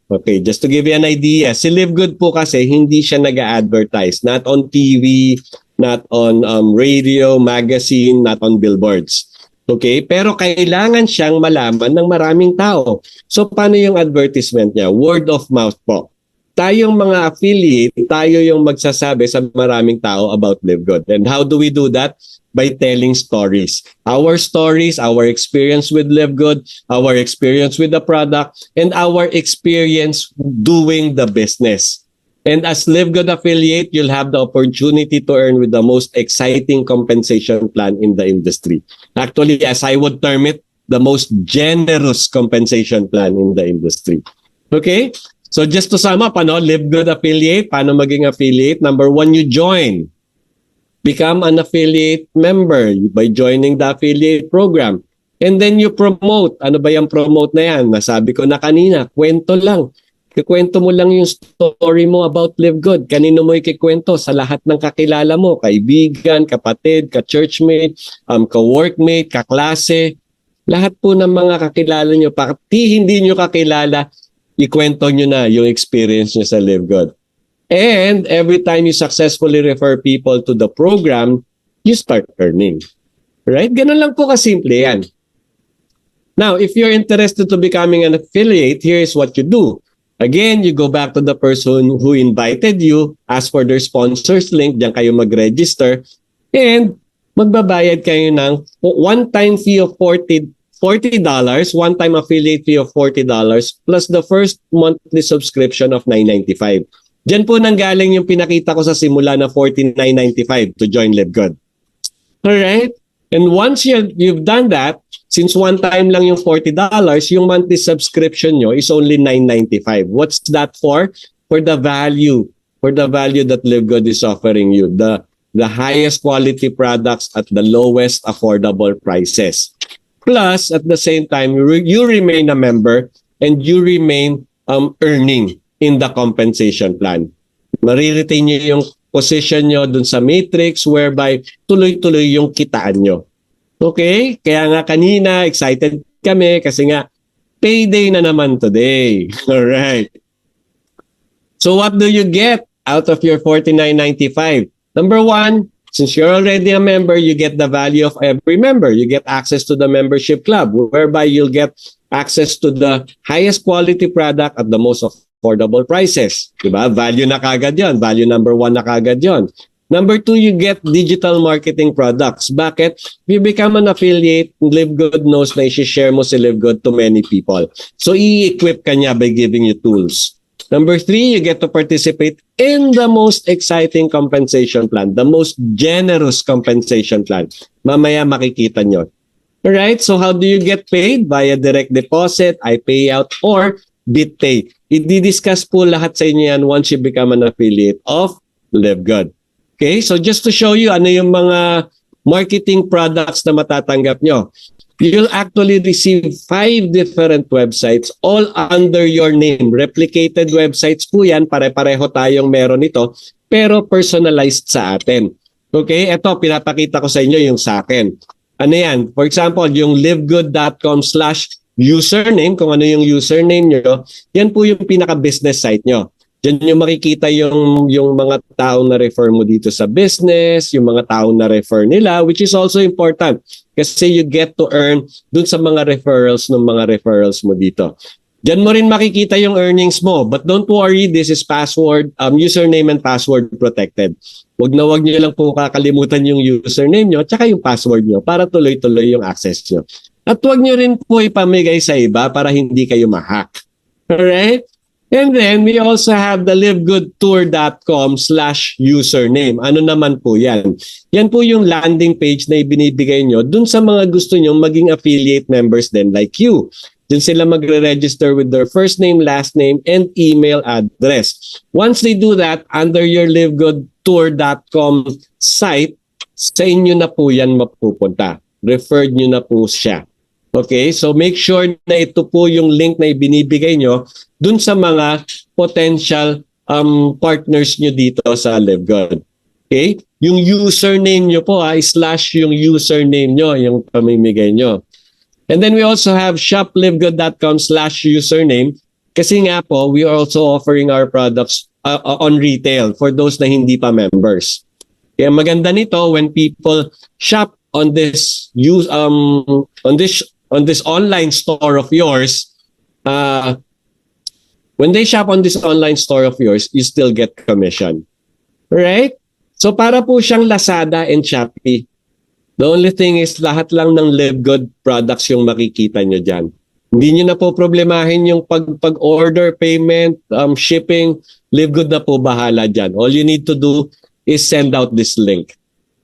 Okay, just to give you an idea, si Live Good po kasi hindi siya nag-advertise. Not on TV, not on radio, magazine, not on billboards. Okay, pero kailangan siyang malaman ng maraming tao. So paano yung advertisement niya? Word of mouth po. Tayong mga affiliate, tayo yung magsasabi sa maraming tao about Live Good. And how do we do that? By telling stories. Our stories, our experience with Live Good, our experience with the product, and our experience doing the business. And as Live Good affiliate, you'll have the opportunity to earn with the most exciting compensation plan in the industry. Actually, as I would term it, the most generous compensation plan in the industry. Okay? So just to sum up, Live Good affiliate, paano maging affiliate? Number 1, you join. Become an affiliate member by joining the affiliate program. And then you promote. Ano ba yung promote na yan? Nasabi ko na kanina, kwento lang. Kikwento mo lang yung story mo about Live Good. Kanino mo ikikwento? Sa lahat ng kakilala mo. Kaibigan, kapatid, ka-churchmate, ka-workmate, kaklase. Lahat po ng mga kakilala nyo. Pati hindi nyo kakilala, ikwento nyo na yung experience nyo sa Live Good. And every time you successfully refer people to the program, you start earning. Right? Ganun lang po kasimple yan. Now, if you're interested to becoming an affiliate, here's what you do. Again, you go back to the person who invited you, ask for their sponsors link, diyan kayo mag-register, and magbabayad kayo ng one-time fee of $40, one-time affiliate fee of $40, plus the first monthly subscription of $9.95. Diyan po nanggaling yung pinakita ko sa simula na $49.95 to join LiveGood. Alright? And once you've done that, since one time lang yung $40, yung monthly subscription nyo is only $9.95. What's that for? For the value that LiveGood is offering you. The highest quality products at the lowest affordable prices. Plus, at the same time, you remain a member and you remain earning in the compensation plan. Mariretain nyo yung position nyo dun sa matrix whereby tuloy-tuloy yung kitaan nyo. Okay? Kaya nga kanina, excited kami kasi nga payday na naman today. Alright. So what do you get out of your $49.95? Number one, since you're already a member, you get the value of every member. You get access to the membership club whereby you'll get access to the highest quality product at the most affordable prices. Diba? Value na kagad yun. Value number one na kagad yun. Number two, you get digital marketing products. Bakit? You become an affiliate, LiveGood knows na i-share mo si LiveGood to many people. So, i-equip ka niya by giving you tools. Number three, you get to participate in the most exciting compensation plan, the most generous compensation plan. Mamaya makikita nyo. Alright, so how do you get paid? Via direct deposit, iPayout, or BitPay. I-discuss po lahat sa inyo yan once you become an affiliate of LiveGood. Okay, so just to show you ano yung mga marketing products na matatanggap nyo. You'll actually receive 5 different websites all under your name. Replicated websites po yan, pare-pareho tayong meron ito, pero personalized sa atin. Okay, ito pinapakita ko sa inyo yung sa akin. Ano yan? For example, yung livegood.com/username, kung ano yung username nyo, yan po yung pinaka-business site nyo. Diyan nyo makikita yung mga taong na-refer mo dito sa business, yung mga taong na-refer nila, which is also important kasi you get to earn dun sa mga referrals ng mga referrals mo dito. Diyan mo rin makikita yung earnings mo. But don't worry, this is username and password protected. Wag nyo lang po kakalimutan yung username nyo tsaka yung password nyo para tuloy-tuloy yung access nyo. At wag nyo rin po ipamigay sa iba para hindi kayo ma-hack. Alright? And then, we also have the livegoodtour.com/username. Ano naman po yan? Yan po yung landing page na ibinibigay nyo dun sa mga gusto nyo maging affiliate members din like you. Dun sila magre-register with their first name, last name, and email address. Once they do that, under your livegoodtour.com site, sa inyo na po yan mapupunta. Referred nyo na po siya. Okay, so make sure na ito po yung link na ibinibigay nyo dun sa mga potential partners nyo dito sa LiveGood. Okay, yung username nyo po / yung username nyo, yung pamimigay nyo. And then we also have shoplivegood.com/username kasi nga po, we are also offering our products on retail for those na hindi pa members. Kaya maganda nito when people shop on this online store of yours, when they shop on this online store of yours, you still get commission. Right? So para po siyang Lazada and Shopee. The only thing is lahat lang ng LiveGood products yung makikita nyo dyan. Hindi nyo na po problemahin yung pag-order, payment, shipping. LiveGood na po bahala dyan. All you need to do is send out this link.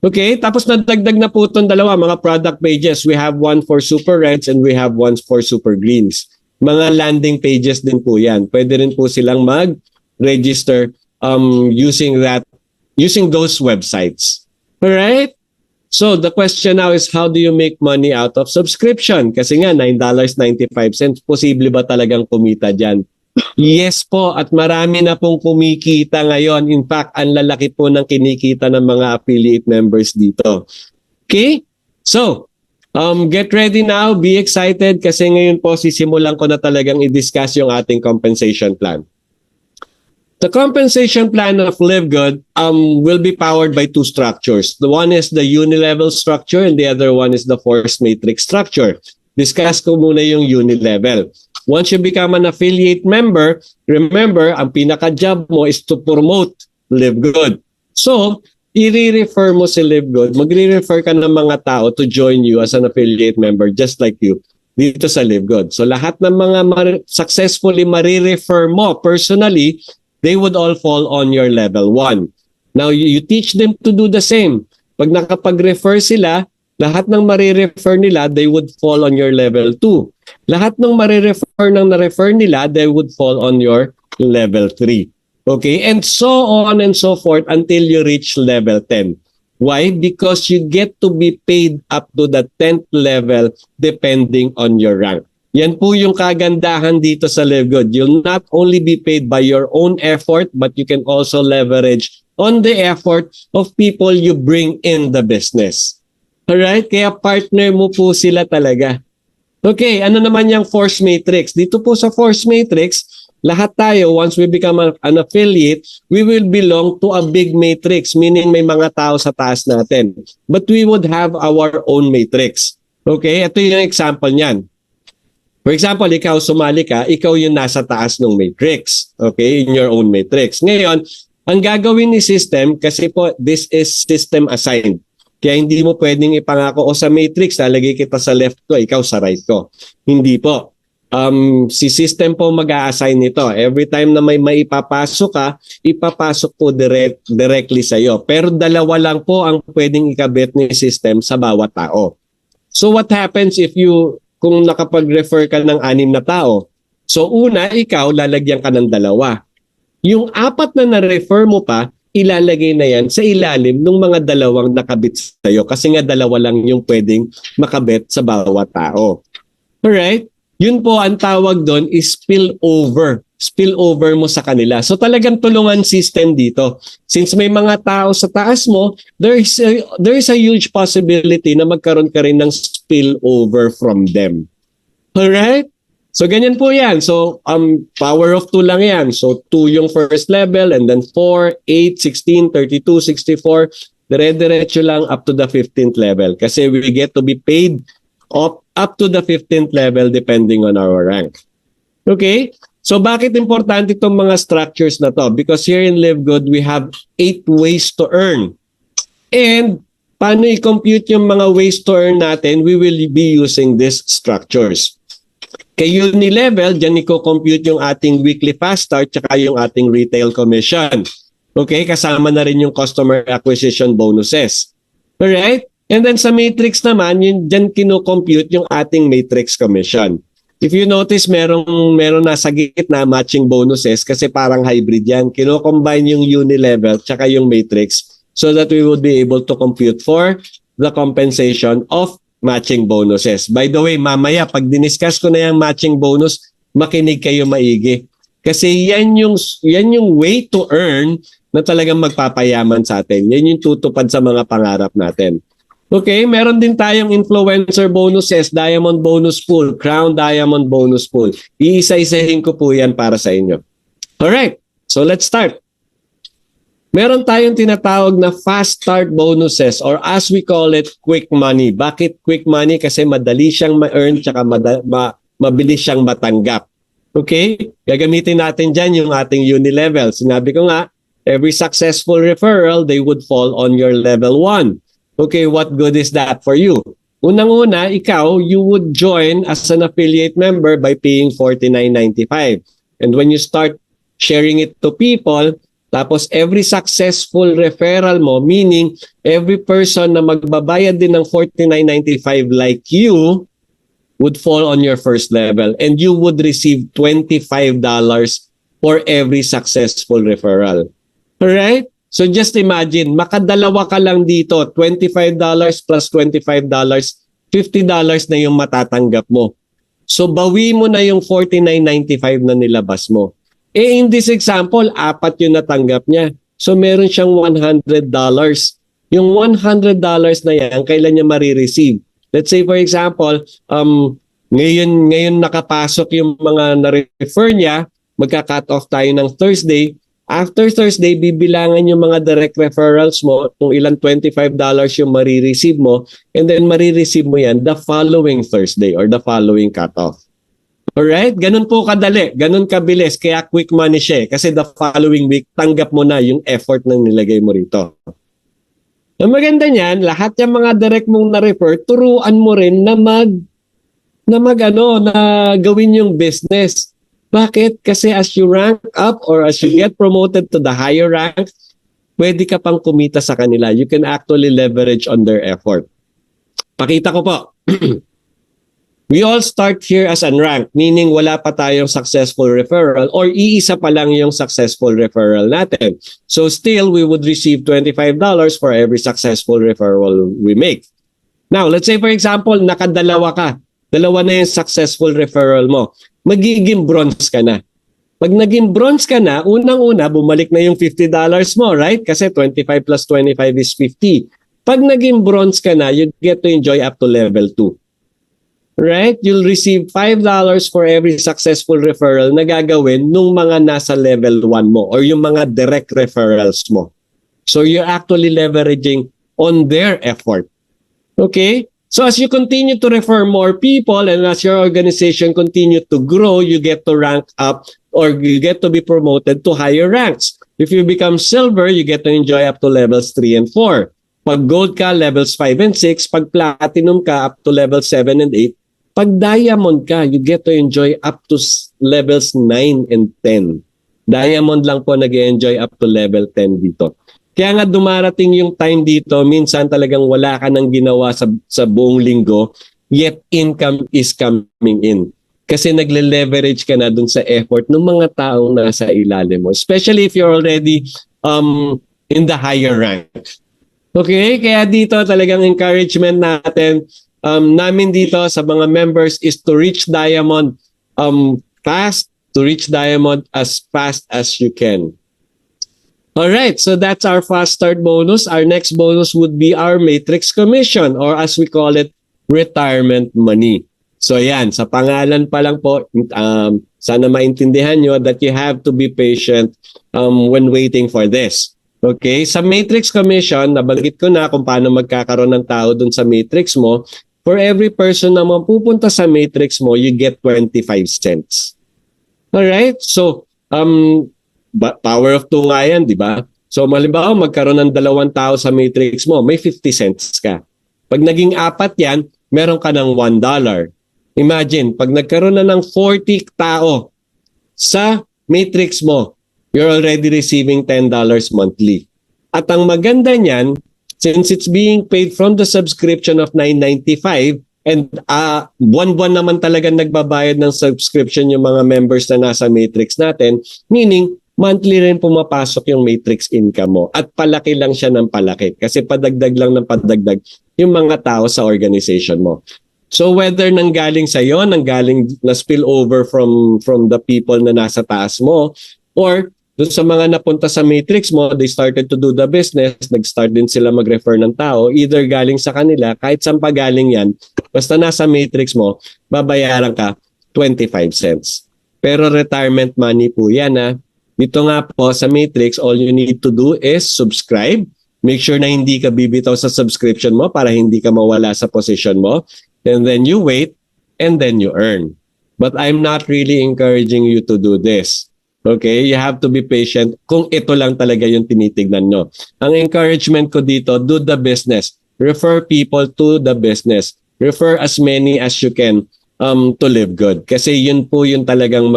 Okay, tapos nadagdag na po itong dalawa, mga product pages. We have one for Super Reds and we have one for Super Greens. Mga landing pages din po yan. Pwede rin po silang mag-register using those websites. Alright? So the question now is how do you make money out of subscription? Kasi nga $9.95, posible ba talagang kumita dyan? Yes po, at marami na pong kumikita ngayon. In fact, ang lalaki po ng kinikita ng mga affiliate members dito. Okay? So, get ready now. Be excited kasi ngayon po sisimulan ko na talagang i-discuss yung ating compensation plan. The compensation plan of Live Good will be powered by two structures. The one is the uni-level structure and the other one is the force matrix structure. Discuss ko muna yung uni-level. Once you become an affiliate member, remember, ang pinaka-job mo is to promote Live Good. So, i-refer mo si Live Good, magre-refer ka ng mga tao to join you as an affiliate member just like you dito sa Live Good. So, lahat ng mga successfully marirefer mo personally, they would all fall on your level 1. Now, you teach them to do the same. Pag nakapag-refer sila, lahat ng marirefer nila, they would fall on your level 2. Lahat ng marirefer ng na-refer nila, they would fall on your level 3. Okay? And so on and so forth until you reach level 10. Why? Because you get to be paid up to the 10th level depending on your rank. Yan po yung kagandahan dito sa Live Good. You'll not only be paid by your own effort, but you can also leverage on the effort of people you bring in the business. Alright? Kaya partner mo po sila talaga. Okay, ano naman yung force matrix? Dito po sa force matrix, lahat tayo, once we become an affiliate, we will belong to a big matrix, meaning may mga tao sa taas natin. But we would have our own matrix. Okay, ito yung example niyan. For example, ikaw sumali ka, ikaw yung nasa taas ng matrix. Okay, in your own matrix. Ngayon, ang gagawin ni system, kasi po, this is system assigned. Kaya hindi mo pwedeng ipangako, o sa matrix, lalagay kita sa left ko, ikaw sa right ko. Hindi po. Si system po mag-a-assign nito. Every time na may maipapasok ka, ipapasok po directly sa iyo. Pero dalawa lang po ang pwedeng ikabit ni system sa bawat tao. So what happens if kung nakapag-refer ka ng 6 na tao? So una, ikaw, lalagyan ka ng 2. Yung 4 na na-refer mo pa, ilalagay na yan sa ilalim ng mga 2 nakabit sa'yo. Kasi nga 2 lang yung pwedeng makabit sa bawat tao. Alright? Yun po, ang tawag doon is spillover. Spillover mo sa kanila. So talagang tulungan system dito. Since may mga tao sa taas mo, there is a huge possibility na magkaroon ka rin ng spillover from them. Alright? So ganyan po yan. So power of 2 lang yan. So 2 yung first level and then 4, 8, 16, 32, 64. Dire-diretso lang up to the 15th level. Kasi we get to be paid up to the 15th level depending on our rank. Okay? So bakit importante itong mga structures na to? Because here in Live Good, we have 8 ways to earn. And paano i-compute yung mga ways to earn natin? We will be using these structures. Kay uni-level, dyan i-compute yung ating weekly fast start tsaka yung ating retail commission. Okay? Kasama na rin yung customer acquisition bonuses. Alright? And then sa matrix naman, yun dyan kino-compute yung ating matrix commission. If you notice, meron nasa gitna matching bonuses kasi parang hybrid yan. Kino-combine yung uni-level tsaka yung matrix so that we would be able to compute for the compensation of matching bonuses. By the way, mamaya pag diniscuss ko na yung matching bonus, makinig kayo maigi. Kasi yan yung way to earn na talagang magpapayaman sa atin. Yan yung tutupad sa mga pangarap natin. Okay, meron din tayong influencer bonuses, diamond bonus pool, crown diamond bonus pool. Iisa-isahin ko po yan para sa inyo. Alright, so let's start. Meron tayong tinatawag na fast start bonuses or as we call it, quick money. Bakit quick money? Kasi madali siyang ma-earn tsaka mabilis siyang matanggap. Okay, gagamitin natin dyan yung ating uni-level. Sinabi ko nga, every successful referral, they would fall on your level 1. Okay, what good is that for you? Unang-una, ikaw, you would join as an affiliate member by paying $49.95. And when you start sharing it to people, tapos every successful referral mo, meaning every person na magbabayad din ng $49.95 like you, would fall on your first level. And you would receive $25 for every successful referral. Alright? So just imagine, makadalawa ka lang dito, $25 plus $25, $50 na yung matatanggap mo. So bawi mo na yung $49.95 na nilabas mo. In this example, 4 yung natanggap niya. So meron siyang $100. Yung $100 na yan, kailan niya marireceive? Let's say for example, ngayon nakapasok yung mga na-refer niya, magka-cut off tayo ng Thursday. After Thursday, bibilangan yung mga direct referrals mo, kung ilang $25 yung marireceive mo, and then marireceive mo yan the following Thursday or the following cutoff. Alright? Ganun po kadali, ganun kabilis, kaya quick money siya eh. Kasi the following week, tanggap mo na yung effort na nilagay mo rito. Ang maganda niyan, lahat yung mga direct mong na-refer, turuan mo rin na gawin yung business. Bakit? Kasi as you rank up or as you get promoted to the higher rank, pwede ka pang kumita sa kanila. You can actually leverage on their effort. Pakita ko po. We all start here as unranked, meaning wala pa tayong successful referral or iisa pa lang yung successful referral natin. So still, we would receive $25 for every successful referral we make. Now, let's say for example, nakadalawa ka. Dalawa na yung successful referral mo. Magiging bronze ka na. Pag naging bronze ka na, unang-una, bumalik na yung $50 mo, right? Kasi 25 plus 25 is 50. Pag naging bronze ka na, you get to enjoy up to level 2. Right? You'll receive $5 for every successful referral na gagawin nung mga nasa level 1 mo or yung mga direct referrals mo. So you're actually leveraging on their effort. Okay? So as you continue to refer more people and as your organization continue to grow, you get to rank up or you get to be promoted to higher ranks. If you become silver, you get to enjoy up to levels 3 and 4. Pag gold ka, levels 5 and 6. Pag platinum ka, up to level 7 and 8. Pag diamond ka, you get to enjoy up to levels 9 and 10. Diamond lang po nag-enjoy up to level 10 dito. Kaya nga dumarating yung time dito, minsan talagang wala ka nang ginawa sa buong linggo, yet income is coming in. Kasi nagle-leverage ka na dun sa effort ng mga taong nasa ilalim mo. Especially if you're already in the higher rank. Okay? Kaya dito talagang encouragement namin dito sa mga members is to reach diamond as fast as you can. Alright, so that's our fast start bonus. Our next bonus would be our matrix commission or as we call it, retirement money. So yan, sa pangalan pa lang po, sana maintindihan nyo that you have to be patient when waiting for this. Okay, sa matrix commission, nabanggit ko na kung paano magkakaroon ng tao dun sa matrix mo. For every person na mapupunta sa matrix mo, you get 25 cents. Alright? So, power of 2 nga yan, di ba? So, halimbawa, magkaroon ng 2 tao sa matrix mo, may 50 cents ka. Pag naging 4 yan, meron ka ng $1. Imagine, pag nagkaroon na ng 40 tao sa matrix mo, you're already receiving $10 monthly. At ang maganda niyan, since it's being paid from the subscription of $9.95 and buwan-buwan naman talaga nagbabayad ng subscription yung mga members na nasa matrix natin, meaning monthly rin pumapasok yung matrix income mo at palaki lang siya ng palaki kasi padagdag lang ng padagdag yung mga tao sa organization mo. So whether nanggaling sa iyo, nanggaling na spill over from the people na nasa taas mo or doon sa mga napunta sa matrix mo, they started to do the business, nag-start din sila mag-refer ng tao, either galing sa kanila, kahit saan pa galing yan, basta nasa matrix mo, babayaran ka 25 cents. Pero retirement money po yan ha. Dito nga po sa matrix, all you need to do is subscribe. Make sure na hindi ka bibitaw sa subscription mo para hindi ka mawala sa position mo. And then you wait and then you earn. But I'm not really encouraging you to do this. Okay, you have to be patient kung ito lang talaga yung tinitignan nyo. Ang encouragement ko dito, do the business. Refer people to the business. Refer as many as you can to live good. Kasi yun po yung talagang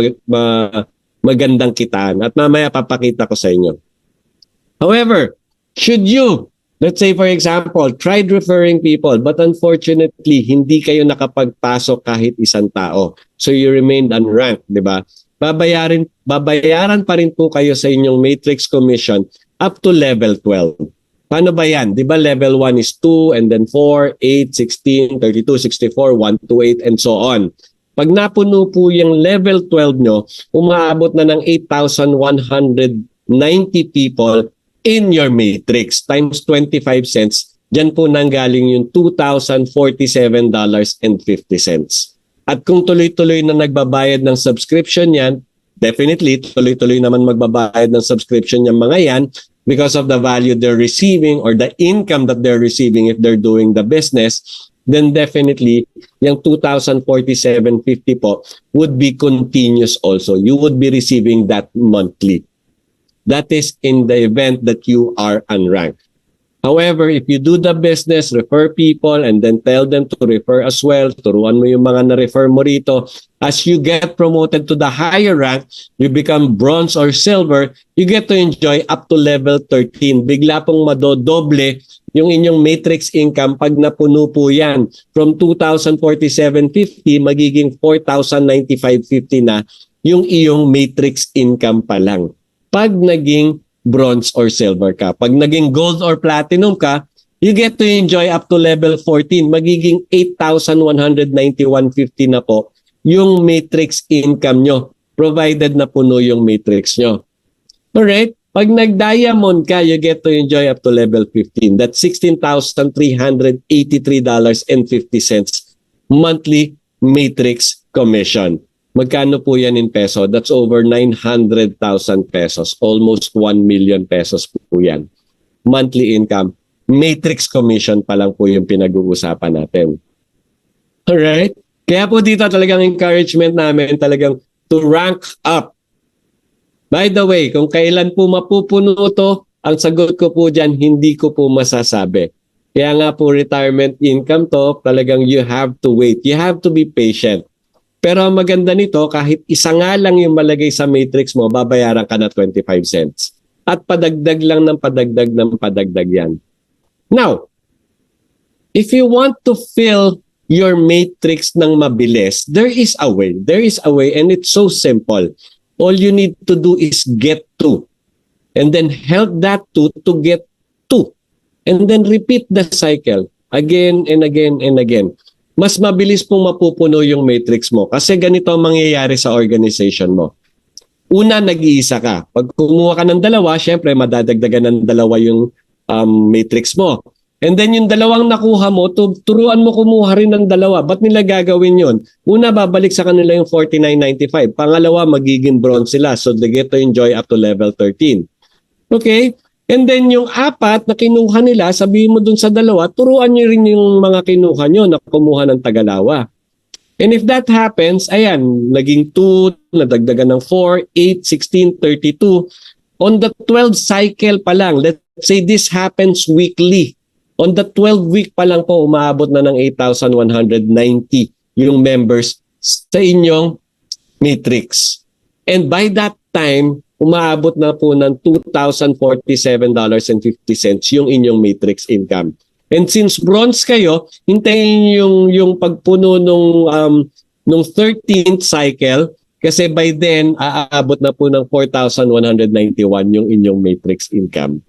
magandang kitaan. At mamaya papakita ko sa inyo. However, should you, let's say for example, tried referring people but unfortunately, hindi kayo nakapagpasok kahit isang tao. So you remained unranked, di ba? Babayaran pa rin po kayo sa inyong matrix commission up to level 12. Paano ba yan? Di ba level 1 is 2 and then 4, 8, 16, 32, 64, 1 to 8 and so on. Pag napuno po yung level 12 nyo, umaabot na ng 8,190 people in your matrix times 25 cents. Diyan po nanggaling yung $2,047.50. At kung tuloy-tuloy na nagbabayad ng subscription yan, definitely, tuloy-tuloy naman magbabayad ng subscription yung mga yan because of the value they're receiving or the income that they're receiving if they're doing the business, then definitely, yung 2,047.50 po would be continuous also. You would be receiving that monthly. That is in the event that you are unranked. However, if you do the business, refer people, and then tell them to refer as well, turuan mo yung mga na-refer mo rito, as you get promoted to the higher rank, you become bronze or silver, you get to enjoy up to level 13. Bigla pong madodoble yung inyong matrix income pag napuno po yan. From 2,047.50, magiging 4,095.50 na yung iyong matrix income pa lang. Pag naging bronze or silver ka. Pag naging gold or platinum ka, you get to enjoy up to level 14. Magiging 8,191.50 na po yung matrix income nyo, provided na puno yung matrix nyo. Alright? Pag nag-diamond ka, you get to enjoy up to level 15. That's $16,383.50 monthly matrix commission. Magkano po yan in peso? That's over 900,000 pesos. Almost 1 million pesos po yan. Monthly income. Matrix commission pa lang po yung pinag-uusapan natin. Alright? Kaya po dito talagang encouragement namin talagang to rank up. By the way, kung kailan po mapupuno to, ang sagot ko po dyan, hindi ko po masasabi. Kaya nga po retirement income to, talagang you have to wait. You have to be patient. Pero ang maganda nito, kahit isa nga lang yung malagay sa matrix mo, babayaran ka na 25 cents. At padagdag lang ng padagdag yan. Now, if you want to fill your matrix ng mabilis, there is a way. There is a way and it's so simple. All you need to do is get 2. And then help that 2 to get 2. And then repeat the cycle again and again and again. Mas mabilis pong mapupuno yung matrix mo. Kasi ganito ang mangyayari sa organization mo. Una, nag-iisa ka. Pag kumuha ka ng dalawa, syempre madadagdagan ng dalawa yung matrix mo. And then yung dalawang nakuha mo, turuan mo kumuha rin ng dalawa. Ba't nila gagawin yun? Una, babalik sa kanila yung 49.95. Pangalawa, magiging bronze sila. So they get to enjoy up to level 13. Okay? And then yung 4 na kinuha nila, sabihin mo dun sa dalawa, turuan nyo rin yung mga kinuha nyo na kumuha ng tagalawa. And if that happens, ayan, naging 2, nadagdagan ng 4, 8, 16, 32. On the 12 cycle pa lang, let's say this happens weekly. On the 12 week pa lang po, umaabot na ng 8,190 yung members sa inyong matrix. And by that time, umaabot na po ng $2,047.50 yung inyong matrix income. And since bronze kayo, hintayin yung pagpuno nung 13th cycle kasi by then, aabot na po ng 4,191 yung inyong matrix income.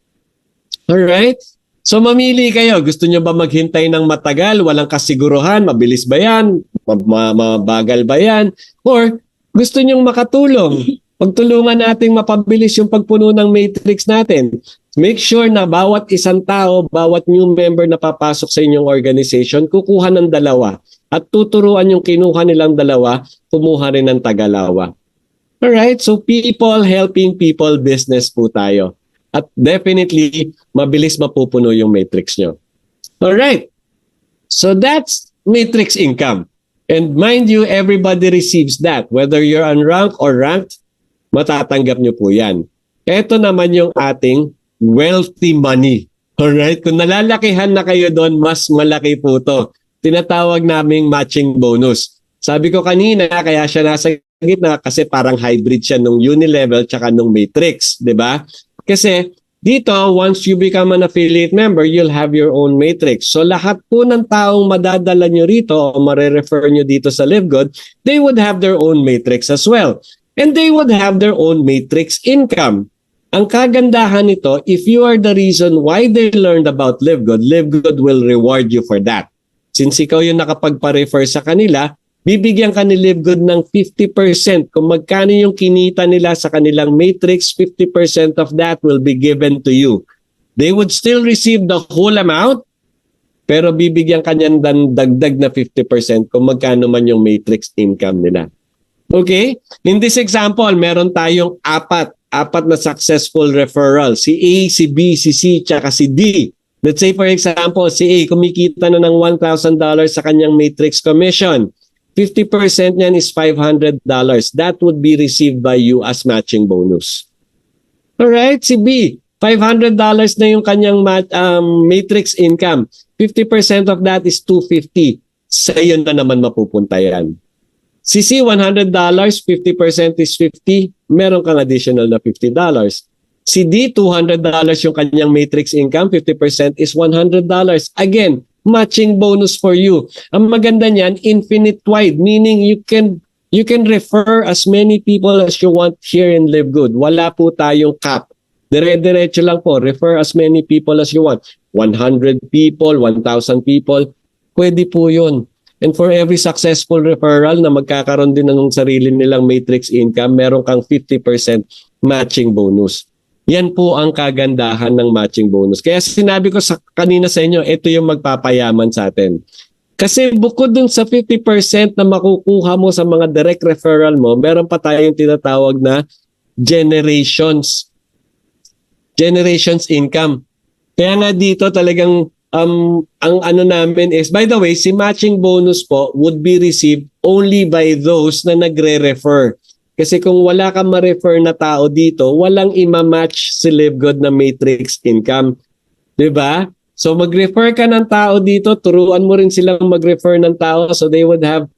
Alright? So mamili kayo. Gusto nyo ba maghintay ng matagal? Walang kasiguruhan? Mabilis ba yan? Mabagal ba yan? Or gusto nyong makatulong? Pagtulungan nating mapabilis yung pagpuno ng matrix natin. Make sure na bawat isang tao, bawat new member na papasok sa inyong organization, kukuha ng dalawa. At tuturuan yung kinuha nilang dalawa, kumuha rin ng tagalawa. Alright, so people helping people business po tayo. At definitely, mabilis mapupuno yung matrix nyo. Alright, so that's matrix income. And mind you, everybody receives that. Whether you're unranked or ranked, matatanggap nyo po yan. Ito naman yung ating wealthy money. Alright? Kung nalalakihan na kayo doon, mas malaki po to. Tinatawag naming matching bonus. Sabi ko kanina, kaya siya nasa gitna kasi parang hybrid siya nung unilevel tsaka nung matrix. Diba? Kasi dito, once you become an affiliate member, you'll have your own matrix. So lahat po ng taong madadala nyo rito o marerefer nyo dito sa LiveGood, they would have their own matrix as well. And they would have their own matrix income. Ang kagandahan nito, if you are the reason why they learned about LiveGood, LiveGood will reward you for that. Since ikaw yung nakapagpa-refer sa kanila, bibigyan ka ni LiveGood ng 50%. Kung magkano yung kinita nila sa kanilang matrix, 50% of that will be given to you. They would still receive the whole amount, pero bibigyan ka niyan ng dagdag na 50% kung magkano man yung matrix income nila. Okay? In this example, meron tayong apat na successful referral. Si A, si B, si C, tsaka si D. Let's say for example, si A kumikita na ng $1,000 sa kanyang matrix commission. 50% niyan is $500. That would be received by you as matching bonus. Alright, si B, $500 na yung kanyang matrix income. 50% of that is $250. Sa iyo na naman mapupunta yan. Si C, $100, 50% is $50. Meron kang additional na $50. Si D, $200 yung kanyang matrix income, 50% is $100. Again, matching bonus for you. Ang maganda niyan, infinite wide, meaning you can refer as many people as you want here in Live Good. Wala po tayong cap. Dire-diretso lang po, refer as many people as you want. 100 people, 1,000 people, pwede po yun. And for every successful referral na magkakaroon din ng sarili nilang matrix income, meron kang 50% matching bonus. Yan po ang kagandahan ng matching bonus. Kaya sinabi ko kanina sa inyo, ito yung magpapayaman sa atin. Kasi bukod dun sa 50% na makukuha mo sa mga direct referral mo, meron pa tayong tinatawag na generations income. Kaya nga dito talagang ang ano namin is, by the way, si matching bonus po would be received only by those na nagre-refer. Kasi kung wala kang ma-refer na tao dito, walang ima-match si Live Good na matrix income. 'Di ba? So mag-refer ka ng tao dito, turuan mo rin silang mag-refer ng tao so they would have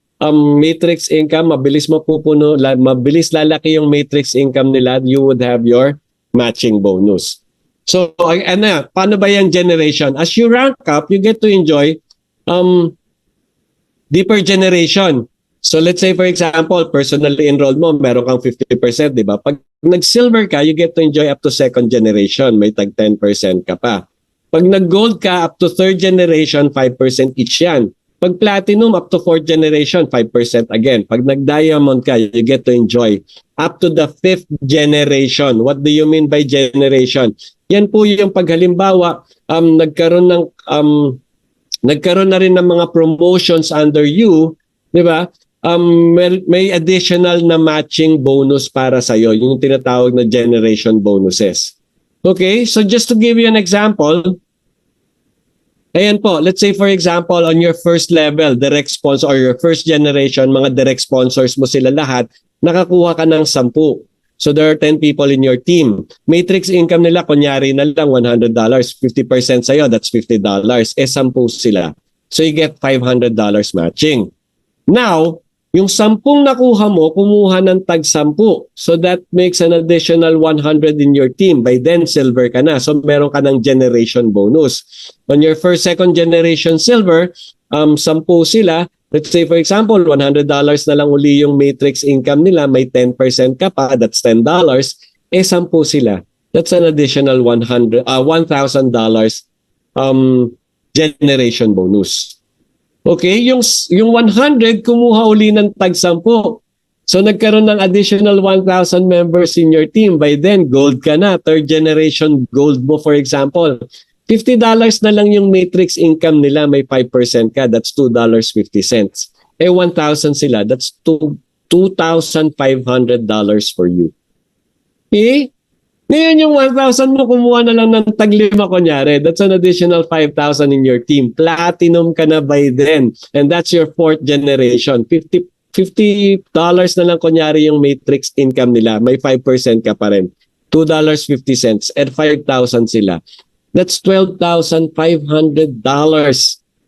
matrix income, mabilis mapupuno, mabilis lalaki yung matrix income nila, you would have your matching bonus. So, paano ba yung generation? As you rank up, you get to enjoy deeper generation. So, let's say for example, personally enrolled mo, meron kang 50%, di ba? Pag nag-silver ka, you get to enjoy up to second generation. May tag 10% ka pa. Pag nag-gold ka, up to third generation, 5% each yan. Pag platinum, up to fourth generation, 5% again. Pag nag-diamond ka, you get to enjoy up to the fifth generation. What do you mean by generation? Yan po yung paghalimbawa, nagkaroon na rin ng mga promotions under you, di ba? May additional na matching bonus para sa iyo, yung tinatawag na generation bonuses. Okay, so just to give you an example, ayan po, let's say for example, on your first level, direct sponsor or your first generation, mga direct sponsors mo sila lahat, nakakuha ka ng 10. So there are 10 people in your team. Matrix income nila, kunyari na lang $100, 50% sa'yo, that's $50. 10 sila. So you get $500 matching. Now, yung 10 nakuha mo, kumuha ng tag 10. So that makes an additional 100 in your team. By then, silver ka na. So meron ka ng generation bonus. On your first, second generation silver, 10 sila. Let's say for example, $100 na lang uli yung matrix income nila, may 10% ka pa, that's $10. 10 sila. That's an additional $1,000 generation bonus. Okay, yung 100 kumuha uli ng tag 10. So nagkaroon ng additional 1,000 members in your team. By then, gold ka na. Third generation gold mo, for example. $50 na lang yung matrix income nila, may 5% ka. That's $2.50. 1,000 sila. That's $2,500 for you. Okay? Ngayon yung 1,000 mo, kumuha na lang ng tag 5 kunyari. That's an additional 5,000 in your team. Platinum ka na by then. And that's your fourth generation. $50 na lang kunyari yung matrix income nila. May 5% ka pa rin. $2.50 and 5,000 sila. That's $12,500.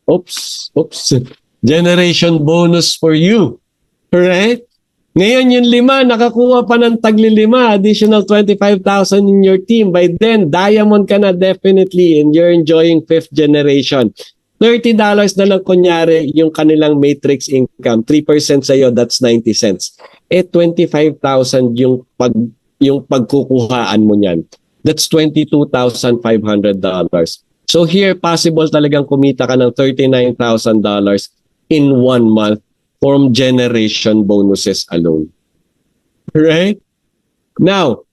Oops. Generation bonus for you. Right? Ngayon yung 5, nakakuha pa ng tagli 5, additional 25,000 in your team. By then, diamond ka na definitely and you're enjoying 5th generation. $30 na lang kunyari yung kanilang matrix income. 3% sa'yo, that's 90 cents. 25,000 yung pagkukuhaan mo niyan. That's $22,500. So here, possible talagang kumita ka ng $39,000 in 1 month from generation bonuses alone. Right? Now,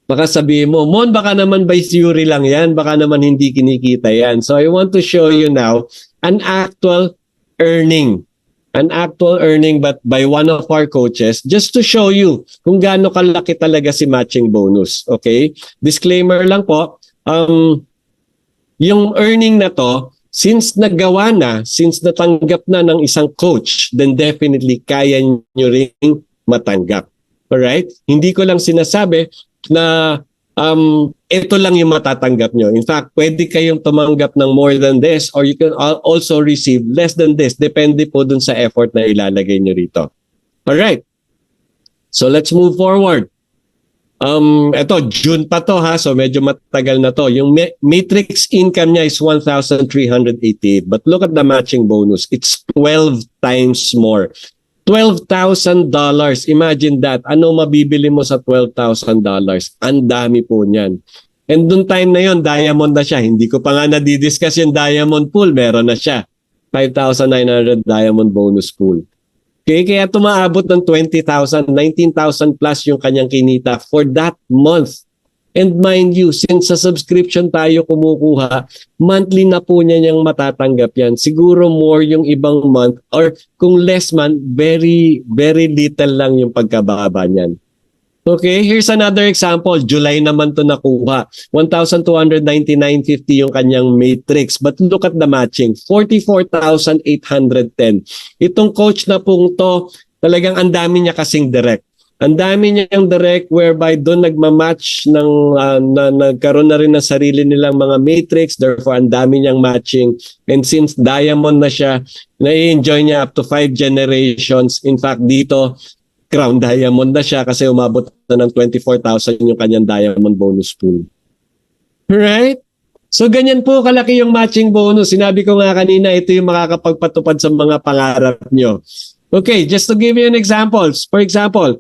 baka sabihin mo, Mon, baka naman by theory lang yan, baka naman hindi kinikita yan. So I want to show you now an actual earning an actual earning but by one of our coaches just to show you kung gaano kalaki talaga si matching bonus. Okay? Disclaimer lang po, yung earning na to, since nagawa na, since natanggap na ng isang coach, then definitely kaya nyo ring matanggap. Alright? Hindi ko lang sinasabi na ito lang yung matatanggap nyo. In fact, pwede kayong tumanggap ng more than this or you can also receive less than this. Depende po dun sa effort na ilalagay nyo rito. Alright. So let's move forward. Ito, June pa to ha. So medyo matagal na to. Yung matrix income niya is 1,388. But look at the matching bonus. It's 12 times more. $12,000. Imagine that. Ano mabibili mo sa $12,000? Ang dami po niyan. And doon time na yon, diamond na siya. Hindi ko pa nga nadidiscuss yung diamond pool. Meron na siya. 5,900 diamond bonus pool. Okay, kaya tumaabot ng 20,000, 19,000 plus yung kanyang kinita for that month. And mind you, since sa subscription tayo kumukuha, monthly na po niya niyang matatanggap yan. Siguro more yung ibang month or kung less man, very, very little lang yung pagkababa niyan. Okay, here's another example. July naman to nakuha. 1,299.50 yung kanyang matrix. But look at the matching. 44,810. Itong coach na pong to, talagang ang dami niya kasing direct. Ang dami niyang direct whereby doon nagmamatch ng nagkaroon na rin ng sarili nilang mga matrix, therefore ang dami niyang matching. And since diamond na siya, na-enjoy niya up to 5 generations. In fact, dito, crown diamond na siya kasi umabot na ng 24,000 yung kanyang diamond bonus pool. Right? So ganyan po kalaki yung matching bonus. Sinabi ko nga kanina, ito yung makakapagpatupad sa mga pangarap nyo. Okay, just to give you an example. For example,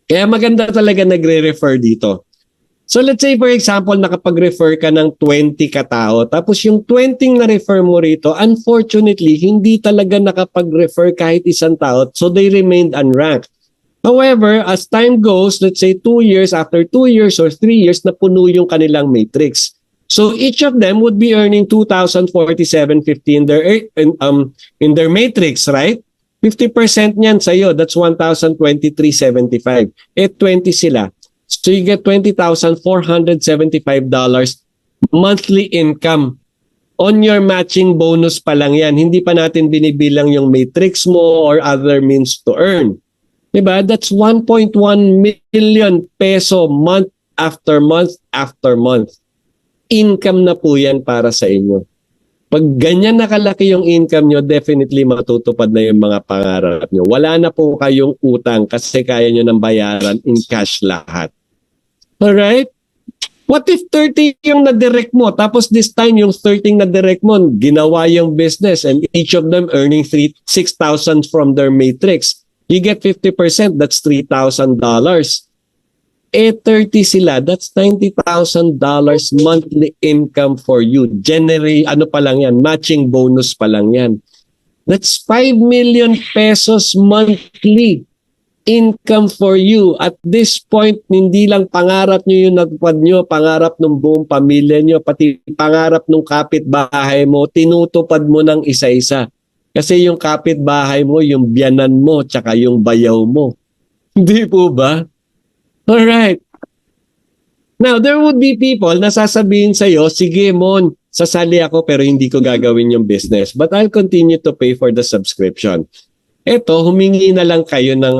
kaya maganda talaga nagre-refer dito. So let's say for example, nakapag-refer ka ng 20 katao, tapos yung 20 na refer mo rito, unfortunately, hindi talaga nakapag-refer kahit isang tao, so they remained unranked. However, as time goes, let's say 2 years, after 2 years or 3 years, napuno yung kanilang matrix. So each of them would be earning 2,047.50 in their matrix, right? 50% niyan sa'yo, that's 1,023.75. 20 sila. So you get $20,475 monthly income. On your matching bonus pa lang yan. Hindi pa natin binibilang yung matrix mo or other means to earn. Diba? That's 1.1 million peso month after month after month. Income na po yan para sa inyo. Pag ganyan nakalaki yung income nyo, definitely matutupad na yung mga pangarap nyo. Wala na po kayong utang kasi kaya nyo nang bayaran in cash lahat. Alright? What if 30 yung na-direct mo? Tapos this time yung 30 na-direct mo, ginawa yung business and each of them earning 6,000 from their matrix. You get 50%, that's $3,000. 30 sila, that's $90,000 monthly income for you. Ano pa lang yan, matching bonus pa lang yan. That's 5 million pesos monthly income for you. At this point, hindi lang pangarap nyo yung nagpad nyo, pangarap ng buong pamilya nyo, pati pangarap ng kapitbahay mo, tinutupad mo ng isa-isa. Kasi yung kapitbahay mo, yung biyanan mo, tsaka yung bayaw mo. Hindi po ba? Alright. Now, there would be people na sasabihin sa'yo, sige Mon, sasali ako pero hindi ko gagawin yung business. But I'll continue to pay for the subscription. Eto, humingi na lang kayo ng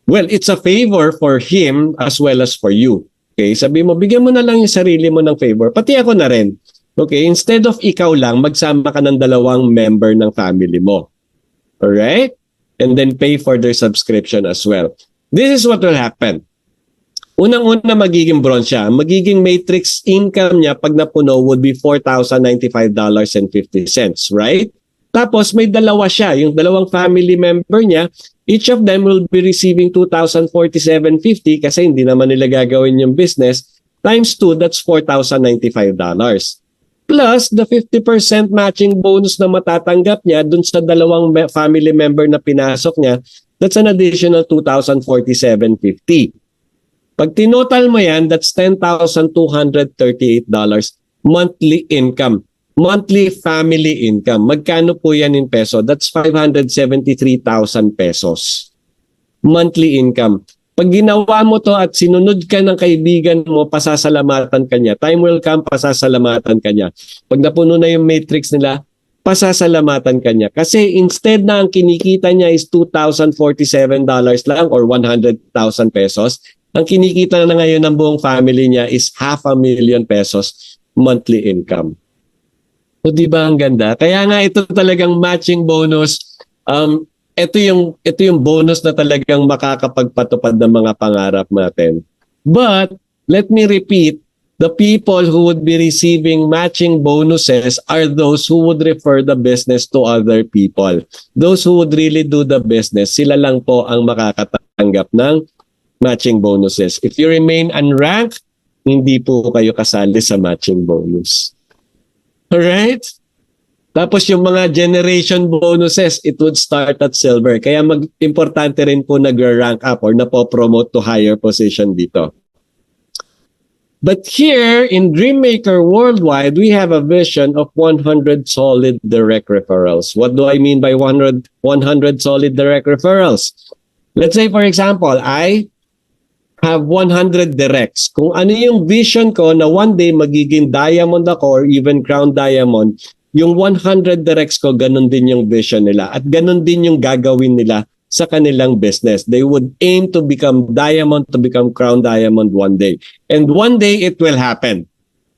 well, it's a favor for him as well as for you. Okay, sabi mo, bigyan mo na lang yung sarili mo ng favor. Pati ako na rin. Okay, instead of ikaw lang, magsama ka ng 2 member ng family mo. Alright? And then pay for their subscription as well. This is what will happen. Unang-una magiging bronze siya. Magiging matrix income niya pag napuno would be $4,095.50, right? Tapos may dalawa siya. Yung 2 family member niya, each of them will be receiving $2,047.50 kasi hindi naman nila gagawin yung business. Times 2, that's $4,095. Plus, the 50% matching bonus na matatanggap niya dun sa 2 family member na pinasok niya, that's an additional $2,047.50. Pag tinotal mo yan, that's $10,238 monthly income. monthly family income. Magkano po yan in peso? That's 573,000 pesos. Monthly income. Pag ginawa mo to at sinunod ka ng kaibigan mo, pasasalamatan ka niya. Time will come, pasasalamatan ka niya. Pag napuno na yung matrix nila, pasasalamatan ka niya. Kasi instead na ang kinikita niya is $2,047 lang or 100,000 pesos, ang kinikita na ngayon ng buong family niya is 500,000 pesos monthly income. So di ba ang ganda? Kaya nga ito talagang matching bonus. Ito yung bonus na talagang makakapagpatupad ng mga pangarap natin. But let me repeat, the people who would be receiving matching bonuses are those who would refer the business to other people. Those who would really do the business, sila lang po ang makakatanggap ng matching bonuses. If you remain unranked, hindi po kayo kasali sa matching bonus. Alright? Tapos yung mga generation bonuses, it would start at silver. Kaya importante rin po nag-rank up or napopromote to higher position dito. But here in Dreammaker Worldwide, we have a vision of 100 solid direct referrals. What do I mean by 100 solid direct referrals? Let's say, for example, I have 100 directs. Kung ano yung vision ko na one day magiging diamond ako or even crown diamond, yung 100 directs ko, ganun din yung vision nila. At ganun din yung gagawin nila sa kanilang business. They would aim to become diamond, to become crown diamond one day. And one day, it will happen.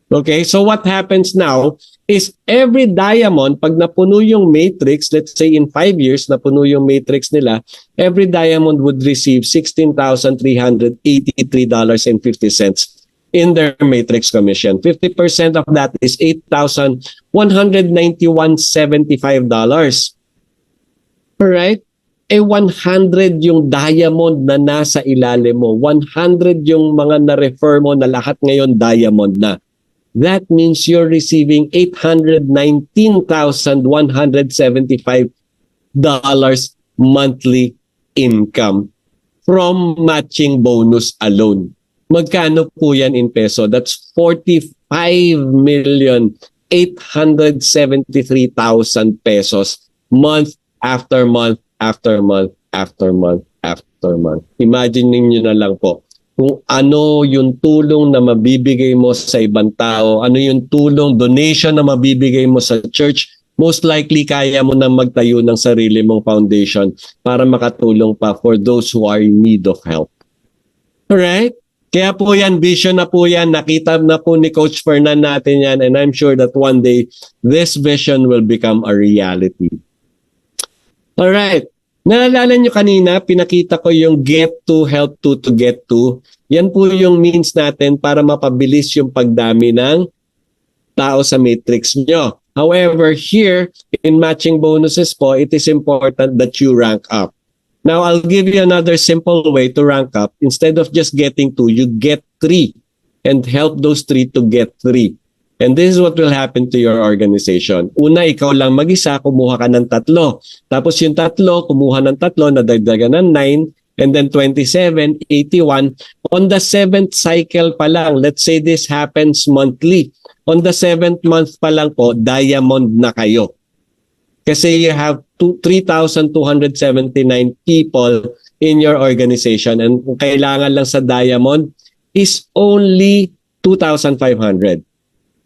Okay? So what happens now is every diamond, pag napuno yung matrix, let's say in 5 years, napuno yung matrix nila, every diamond would receive $16,383.50 in their matrix commission. 50% of that is $8,191.75. Alright? 100 yung diamond na nasa ilalim mo. 100 yung mga na-refer mo na lahat ngayon diamond na. That means you're receiving $819,175 monthly income from matching bonus alone. Magkano po yan in peso? That's 45,873,000 pesos month after month after month after month after month. Imagine niyo na lang po kung ano yung tulong na mabibigay mo sa ibang tao, ano yung tulong, donation na mabibigay mo sa church, most likely kaya mo na magtayo ng sarili mong foundation para makatulong pa for those who are in need of help. Alright? Kaya po yan, vision na po yan, nakita na po ni Coach Fernan natin yan, and I'm sure that one day, this vision will become a reality. Alright. Naalala nyo kanina, pinakita ko yung get to, help to get to. Yan po yung means natin para mapabilis yung pagdami ng tao sa matrix nyo. However, here, in matching bonuses po, it is important that you rank up. Now, I'll give you another simple way to rank up. Instead of just getting 2, you get 3 and help those 3 to get 3. And this is what will happen to your organization. Una, ikaw lang mag-isa, kumuha ka ng 3. Tapos yung 3, kumuha ng 3, nadagdagan ng 9, and then 27, 81. On the 7th cycle pa lang, let's say this happens monthly. On the 7th month pa lang po, diamond na kayo. Kasi you have 3,279 people in your organization, and kung kailangan lang sa diamond is only 2,500.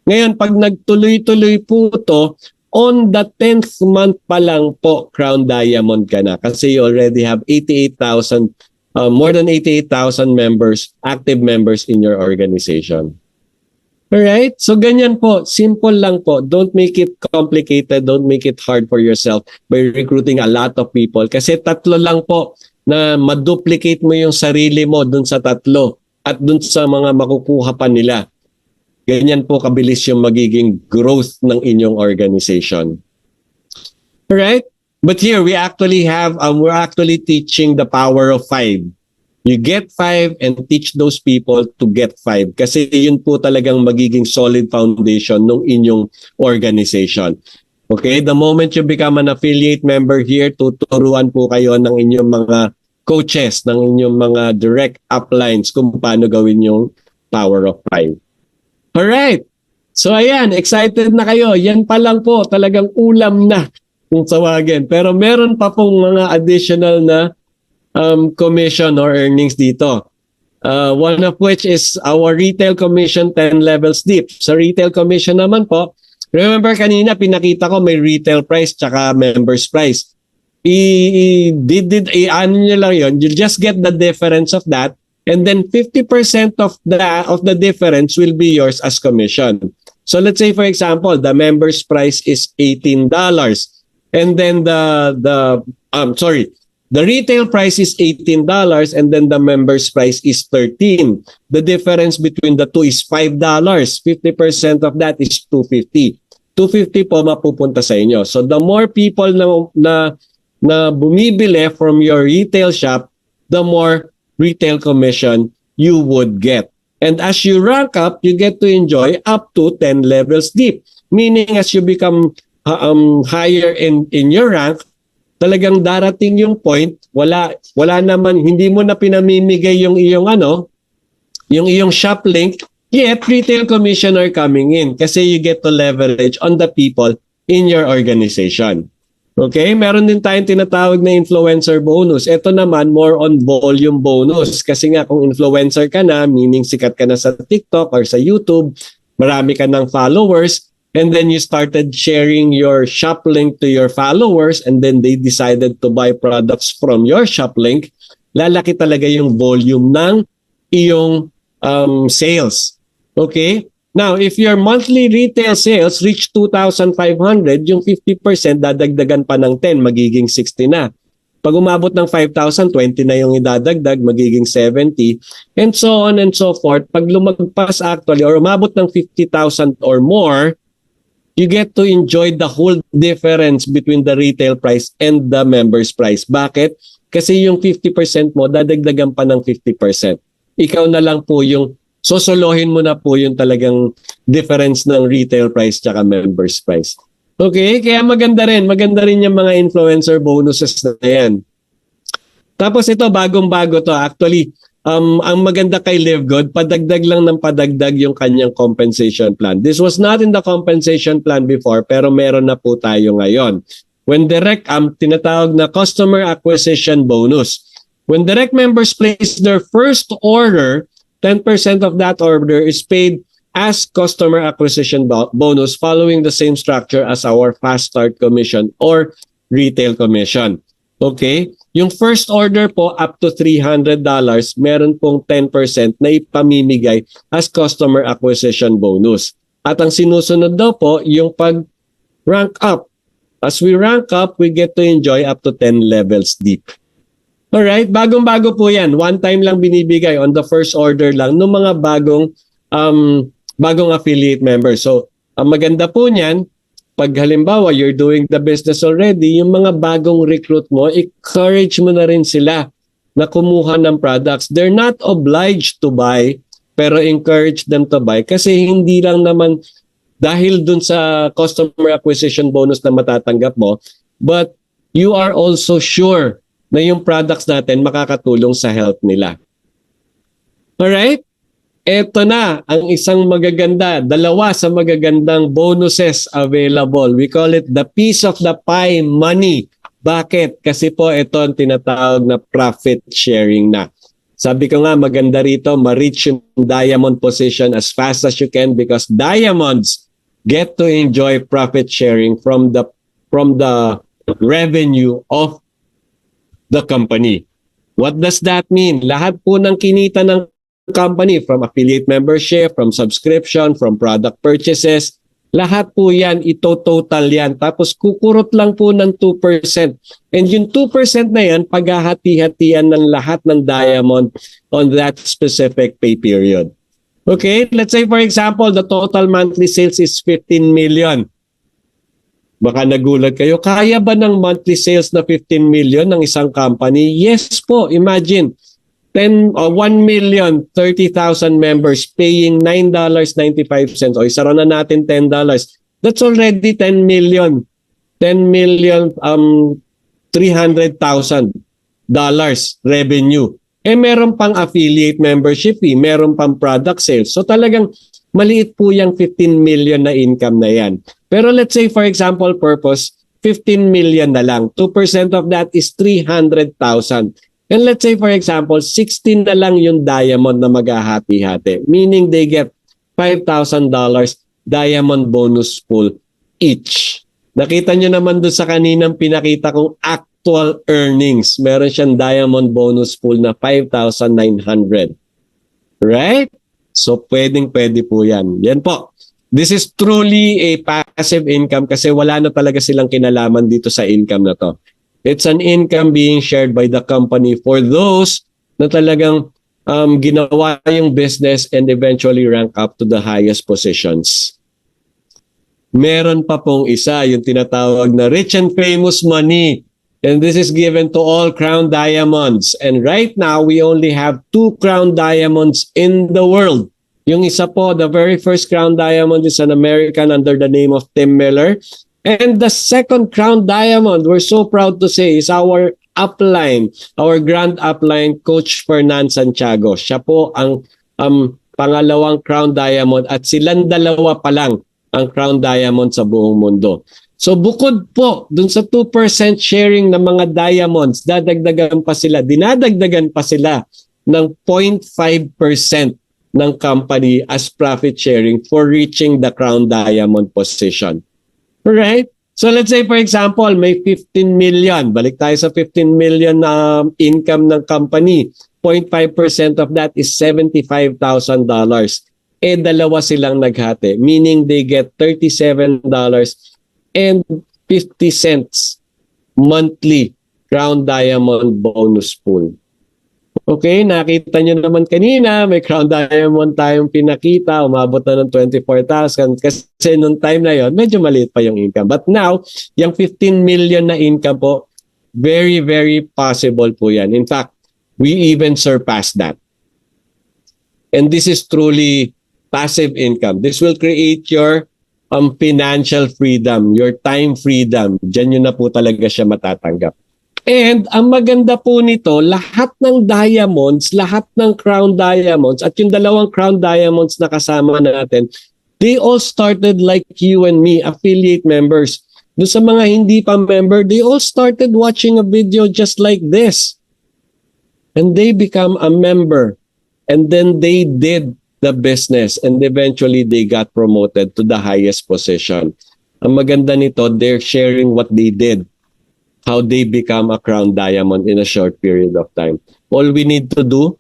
Ngayon, pag nagtuloy-tuloy po to, on the 10th month pa lang po, crown diamond ka na. Kasi you already have 88,000, more than 88,000 members, active members in your organization. Alright? So ganyan po. Simple lang po. Don't make it complicated. Don't make it hard for yourself by recruiting a lot of people. Kasi 3 lang po na maduplicate mo yung sarili mo dun sa 3 at dun sa mga makukuha pa nila. Ganyan po kabilis yung magiging growth ng inyong organization. Alright? But here we actually have, we're actually teaching the power of 5. You get 5 and teach those people to get 5. Kasi yun po talagang magiging solid foundation ng inyong organization. Okay? The moment you become an affiliate member here, tuturuan po kayo ng inyong mga coaches, ng inyong mga direct uplines kung paano gawin yung power of 5. Alright. So ayan, excited na kayo. Yan pa lang po, talagang ulam na kung tawagin. Pero meron pa pong mga additional na commission or earnings dito. One of which is our retail commission 10 levels deep. Sa retail commission naman po, remember kanina pinakita ko may retail price tsaka members price. Ano nyo lang yun, you just get the difference of that and then 50% of the difference will be yours as commission. So let's say for example, the members price is $18 and then the retail price is $18 and then the members price is $13. The difference between the two is $5. 50% of that is $250. $250 po mapupunta sa inyo. So the more people na bumibili from your retail shop, the more retail commission you would get. And as you rank up, you get to enjoy up to 10 levels deep. Meaning as you become higher in your rank, talagang darating yung point, wala naman, hindi mo na pinamimigay yung iyong shop link, yet retail commission are coming in kasi you get to leverage on the people in your organization. Okay, meron din tayong tinatawag na influencer bonus. Ito naman more on volume bonus kasi nga kung influencer ka na, meaning sikat ka na sa TikTok or sa YouTube, marami ka ng followers, and then you started sharing your shop link to your followers and then they decided to buy products from your shop link, lalaki talaga yung volume ng iyong sales. Okay? Now, if your monthly retail sales reach 2,500, yung 50% dadagdagan pa ng 10, magiging 60 na. Pag umabot ng 5,000, 20 na yung idadagdag, magiging 70, and so on and so forth. Pag lumagpas actually or umabot ng 50,000 or more, you get to enjoy the whole difference between the retail price and the members price. Bakit? Kasi yung 50% mo, dadagdagan pa ng 50%. Ikaw na lang po yung sosolohin mo na po yung talagang difference ng retail price tsaka members price. Okay? Kaya maganda rin yung mga influencer bonuses na yan. Tapos ito, bagong-bago to. Actually, ang maganda kay LiveGood, padagdag lang ng padagdag yung kanyang compensation plan. This was not in the compensation plan before, pero meron na po tayo ngayon. When direct, tinatawag na customer acquisition bonus. When direct members place their first order, 10% of that order is paid as customer acquisition bonus following the same structure as our fast start commission or retail commission. Okay? Yung first order po up to $300, meron pong 10% na ipamimigay as customer acquisition bonus. At ang sinusunod daw po, yung pag-rank up. As we rank up, we get to enjoy up to 10 levels deep. Alright, bagong-bago po yan. One time lang binibigay on the first order lang ng mga bagong affiliate members. So, ang maganda po niyan, pag halimbawa you're doing the business already, yung mga bagong recruit mo, encourage mo na rin sila na kumuha ng products. They're not obliged to buy, pero encourage them to buy kasi hindi lang naman dahil dun sa customer acquisition bonus na matatanggap mo, but you are also sure na yung products natin makakatulong sa health nila. Alright? Ito na ang isang dalawa sa magagandang bonuses available. We call it the piece of the pie money. Bakit? Kasi po ito ang tinatawag na profit sharing na. Sabi ko nga maganda rito, ma-reach yung diamond position as fast as you can because diamonds get to enjoy profit sharing from the revenue of the company. What does that mean? Lahat po ng kinita ng company from affiliate membership, from subscription, from product purchases, lahat po yan, ito-total yan. Tapos kukurot lang po ng 2%. And yung 2% na yan, paghahati-hatian ng lahat ng diamond on that specific pay period. Okay? Let's say for example, the total monthly sales is 15 million. Baka nagulat kayo, kaya ba ng monthly sales na 15 million ng isang company? Yes po, imagine, 1,030,000 members paying $9.95 o isara na natin $10. That's already 10 million. 300,000 dollars revenue. Meron pang affiliate membership fee, meron pang product sales. So talagang maliit po yung 15 million na income na yan. Pero let's say for example purpose, 15 million na lang. 2% of that is 300,000. And let's say for example, 16 na lang yung diamond na maghahati-hati. Meaning they get $5,000 diamond bonus pool each. Nakita nyo naman doon sa kaninang pinakita kong actual earnings. Meron siyang diamond bonus pool na 5,900. Right? So pwede po yan. Yan po. This is truly a passive income kasi wala na talaga silang kinalaman dito sa income na to. It's an income being shared by the company for those na talagang ginawa yung business and eventually rank up to the highest positions. Meron pa pong isa, yung tinatawag na rich and famous money. And this is given to all crown diamonds. And right now, we only have 2 crown diamonds in the world. Yung isa po, the very first crown diamond is an American under the name of Tim Miller. And the second crown diamond, we're so proud to say, is our upline, our grand upline, Coach Fernan Santiago. Siya po ang pangalawang crown diamond at silang dalawa pa lang ang crown diamond sa buong mundo. So bukod po dun sa 2% sharing ng mga diamonds, dinadagdagan pa sila ng 0.5% ng company as profit sharing for reaching the crown diamond position. Right? So let's say for example, may 15 million. Balik tayo sa 15 million na income ng company. 0.5% of that is $75,000. Dalawa silang naghati. Meaning they get $37.50 monthly crown diamond bonus pool. Okay, nakita nyo naman kanina, may crown diamond tayong pinakita, umabot na ng 24,000 kasi nung time na yon medyo maliit pa yung income. But now, yung 15 million na income po, very, very possible po yan. In fact, we even surpassed that. And this is truly passive income. This will create your financial freedom, your time freedom. Diyan yun na po talaga siya matatanggap. And ang maganda po nito, lahat ng diamonds, lahat ng crown diamonds, at yung dalawang crown diamonds na kasama natin, they all started like you and me, affiliate members. Doon sa mga hindi pa member, they all started watching a video just like this. And they become a member. And then they did the business and eventually they got promoted to the highest position. Ang maganda nito, they're sharing what they did, how they become a crown diamond in a short period of time. All we need to do,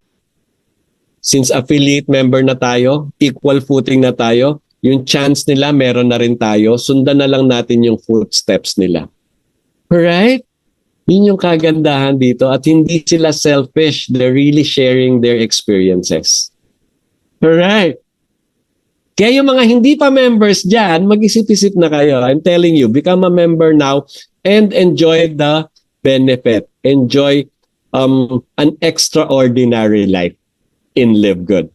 since affiliate member na tayo, equal footing na tayo, yung chance nila meron na rin tayo, sundan na lang natin yung footsteps nila. Alright? Yun yung kagandahan dito at hindi sila selfish. They're really sharing their experiences. Alright. Kaya yung mga hindi pa members dyan, mag-isip-isip na kayo. I'm telling you, become a member now and enjoy the benefit. Enjoy an extraordinary life in Live Good.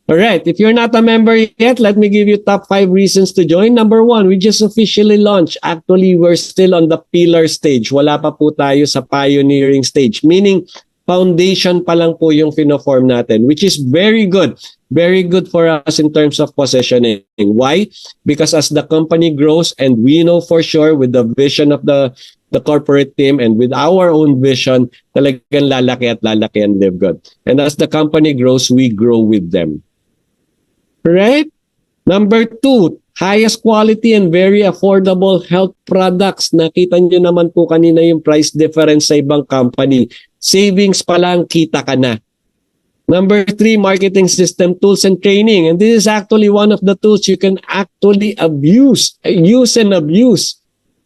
Alright, if you're not a member yet, let me give you top 5 reasons to join. Number 1, we just officially launched. Actually, we're still on the pillar stage. Wala pa po tayo sa pioneering stage. Meaning, foundation pa lang po yung fino-form natin, which is very good. Very good for us in terms of positioning. Why? Because as the company grows and we know for sure with the vision of the corporate team and with our own vision, talagang lalaki at lalaki and Live Good. And as the company grows, we grow with them. Right? Number 2, highest quality and very affordable health products. Nakita nyo naman po kanina yung price difference sa ibang company. Savings pa lang, kita ka na. Number 3, marketing system, tools, and training. And this is actually one of the tools you can actually use and abuse.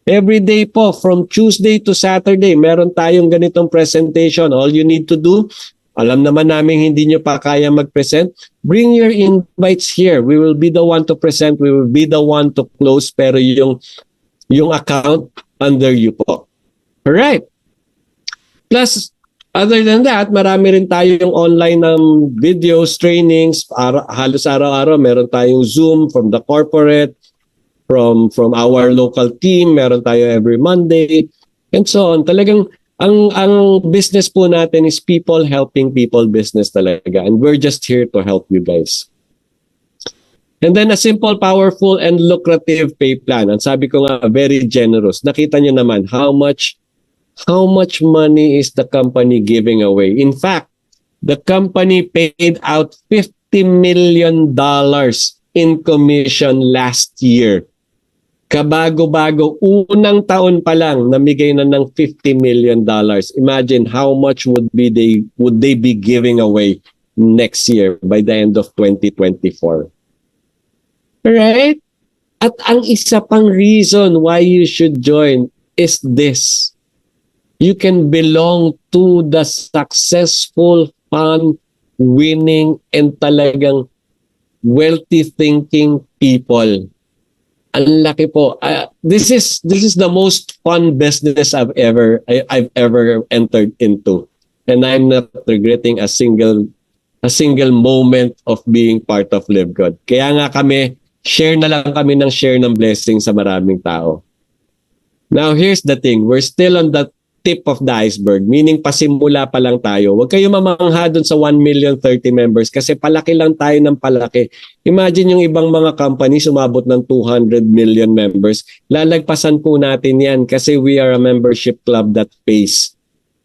Every day po, from Tuesday to Saturday, meron tayong ganitong presentation. All you need to do, alam naman namin hindi nyo pa kaya mag-present, bring your invites here. We will be the one to present. We will be the one to close. Pero yung account under you po. Alright. Plus, other than that, marami rin tayong online videos, trainings. Halos araw-araw, meron tayong Zoom from the corporate, from our local team. Meron tayo every Monday, and so on. Talagang, ang business po natin is people helping people business talaga. And we're just here to help you guys. And then a simple, powerful, and lucrative pay plan. Ang sabi ko nga, very generous. Nakita niyo naman how much money is the company giving away. In fact, the company paid out $50 million in commission last year. Kabago-bago, unang taon pa lang, namigay na ng $50 million. Imagine how much would they be giving away next year by the end of 2024. Right? At ang isa pang reason why you should join is this. You can belong to the successful, fun, winning, and talagang wealthy thinking people. Ang laki po. This is the most fun business I've ever entered into, and I'm not regretting a single moment of being part of Live Good. Kaya nga kami, share na lang kami ng share ng blessing sa maraming tao. Now here's the thing, we're still on the tip of the iceberg, meaning pasimula pa lang tayo. Huwag kayo mamangha dun sa 1,030,000 members kasi palaki lang tayo ng palaki. Imagine yung ibang mga company sumabot ng 200 million members. Lalagpasan po natin yan kasi we are a membership club that pays.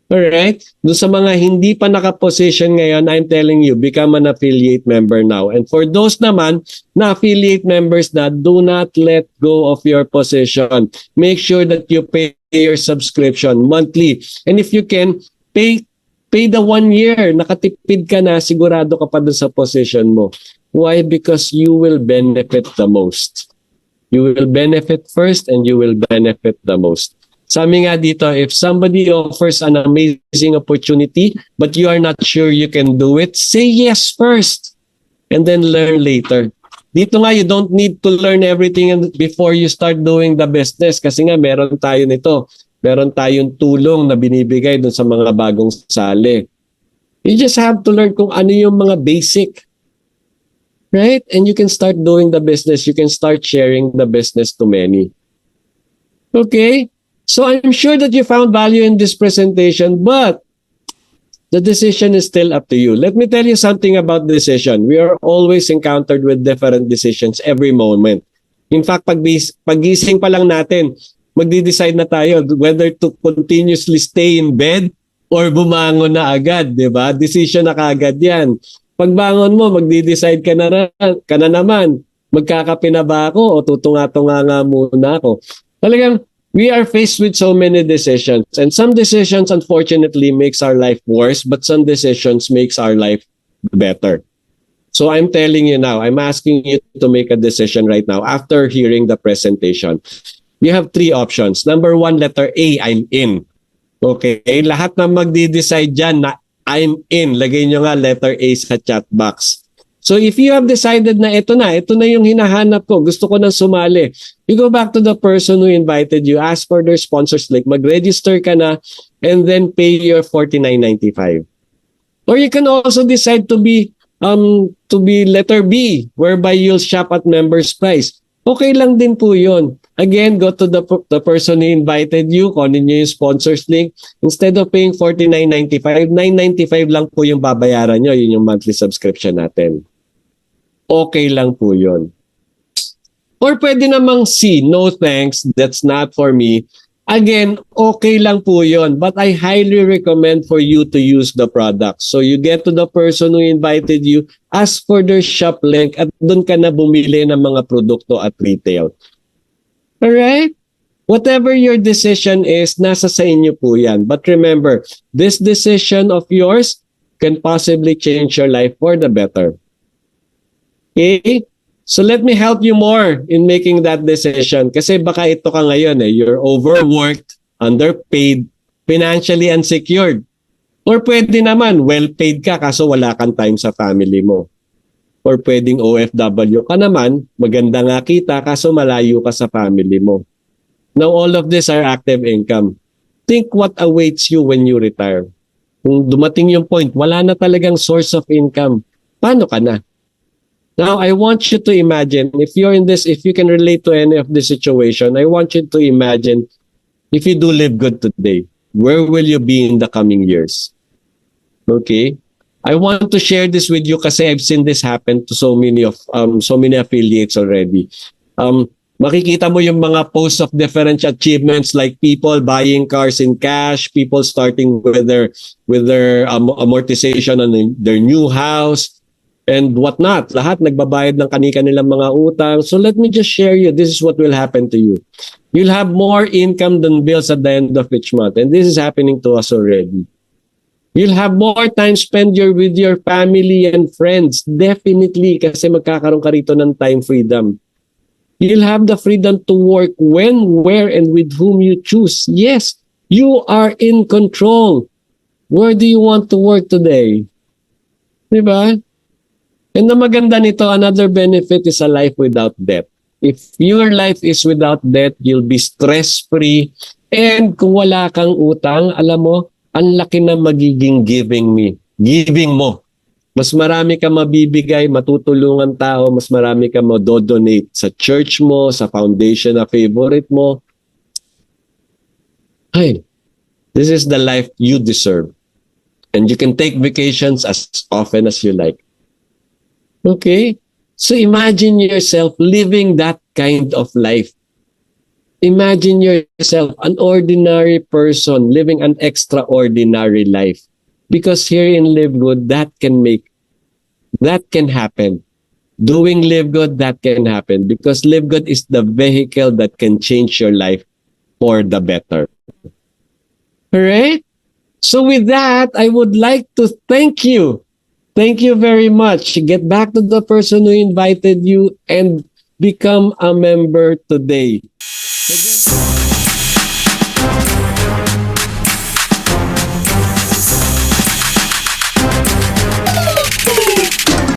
Alright? Doon sa mga hindi pa nakaposition ngayon, I'm telling you, become an affiliate member now. And for those naman na affiliate members na, do not let go of your position. Make sure that you pay your subscription monthly. And if you can, pay the 1 year. Nakatipid ka na, sigurado ka pa doon sa position mo. Why? Because you will benefit the most. You will benefit first and you will benefit the most. Sabi nga dito, if somebody offers an amazing opportunity but you are not sure you can do it, say yes first and then learn later. Dito nga, you don't need to learn everything before you start doing the business kasi nga meron tayo nito. Meron tayong tulong na binibigay dun sa mga bagong sali. You just have to learn kung ano yung mga basic. Right? And you can start doing the business. You can start sharing the business to many. Okay? So I'm sure that you found value in this presentation, but the decision is still up to you. Let me tell you something about decision. We are always encountered with different decisions every moment. In fact, pagising pa lang natin, magdi-decide na tayo whether to continuously stay in bed or bumangon na agad, di ba? Decision na kaagad yan. Pagbangon mo, magdi-decide ka na naman, magkakape na ba ako o tutunga-tunga nga muna ako. Talagang, we are faced with so many decisions, and some decisions unfortunately makes our life worse, but some decisions makes our life better. So I'm telling you now, I'm asking you to make a decision right now after hearing the presentation. You have 3 options. Number 1, letter A, I'm in. Okay, lahat na magdi-decide dyan na I'm in, lagay nyo nga letter A sa chat box. So if you have decided na ito na yung hinahanap ko, gusto ko nang sumali, you go back to the person who invited you, ask for their sponsors link, mag-register ka na, and then pay your $49.95. Or you can also decide to be letter B, whereby you'll shop at members price. Okay lang din po yun. Again, go to the person who invited you, kunin nyo yung sponsors link. Instead of paying $49.95, $9.95 lang po yung babayaran nyo, yun yung monthly subscription natin. Okay lang po yun. Or pwede namang C, no thanks, that's not for me. Again, okay lang po yun, but I highly recommend for you to use the product. So you get to the person who invited you, ask for their shop link, at doon ka na bumili ng mga produkto at retail. Alright? Whatever your decision is, nasa sa inyo po yan. But remember, this decision of yours can possibly change your life for the better. Okay? So let me help you more in making that decision. Kasi baka ito ka ngayon you're overworked, underpaid, financially unsecured. Or pwede naman, well-paid ka kaso wala kang time sa family mo. Or pwedeng OFW ka naman, maganda nga kita kaso malayo ka sa family mo. Now all of these are active income. Think what awaits you when you retire. Kung dumating yung point, wala na talagang source of income. Paano ka na? Now, I want you to imagine, if you can relate to any of this situation, I want you to imagine, if you do live good today, where will you be in the coming years? Okay? I want to share this with you kasi I've seen this happen to so many affiliates already. Makikita mo yung mga posts of different achievements like people buying cars in cash, people starting with their amortization on their new house and whatnot. Lahat nagbabayad ng kanilang mga utang. So let me just share you, this is what will happen to you. You'll have more income than bills at the end of each month. And this is happening to us already. You'll have more time spent with your family and friends. Definitely, kasi magkakaroon ka rito ng time freedom. You'll have the freedom to work when, where, and with whom you choose. Yes, you are in control. Where do you want to work today? Diba? And the maganda nito, another benefit is a life without debt. If your life is without debt, you'll be stress-free. And kung wala kang utang, alam mo, ang laki na magiging giving mo. Mas marami ka mabibigay, matutulungan tao, mas marami ka mo-donate sa church mo, sa foundation na favorite mo. Hey, this is the life you deserve. And you can take vacations as often as you like. Okay? So imagine yourself living that kind of life. Imagine yourself an ordinary person living an extraordinary life. Because here in Live Good, that can happen. Doing Live Good, that can happen. Because Live Good is the vehicle that can change your life for the better. Alright? So with that, I would like to thank you. Thank you very much. Get back to the person who invited you and become a member today.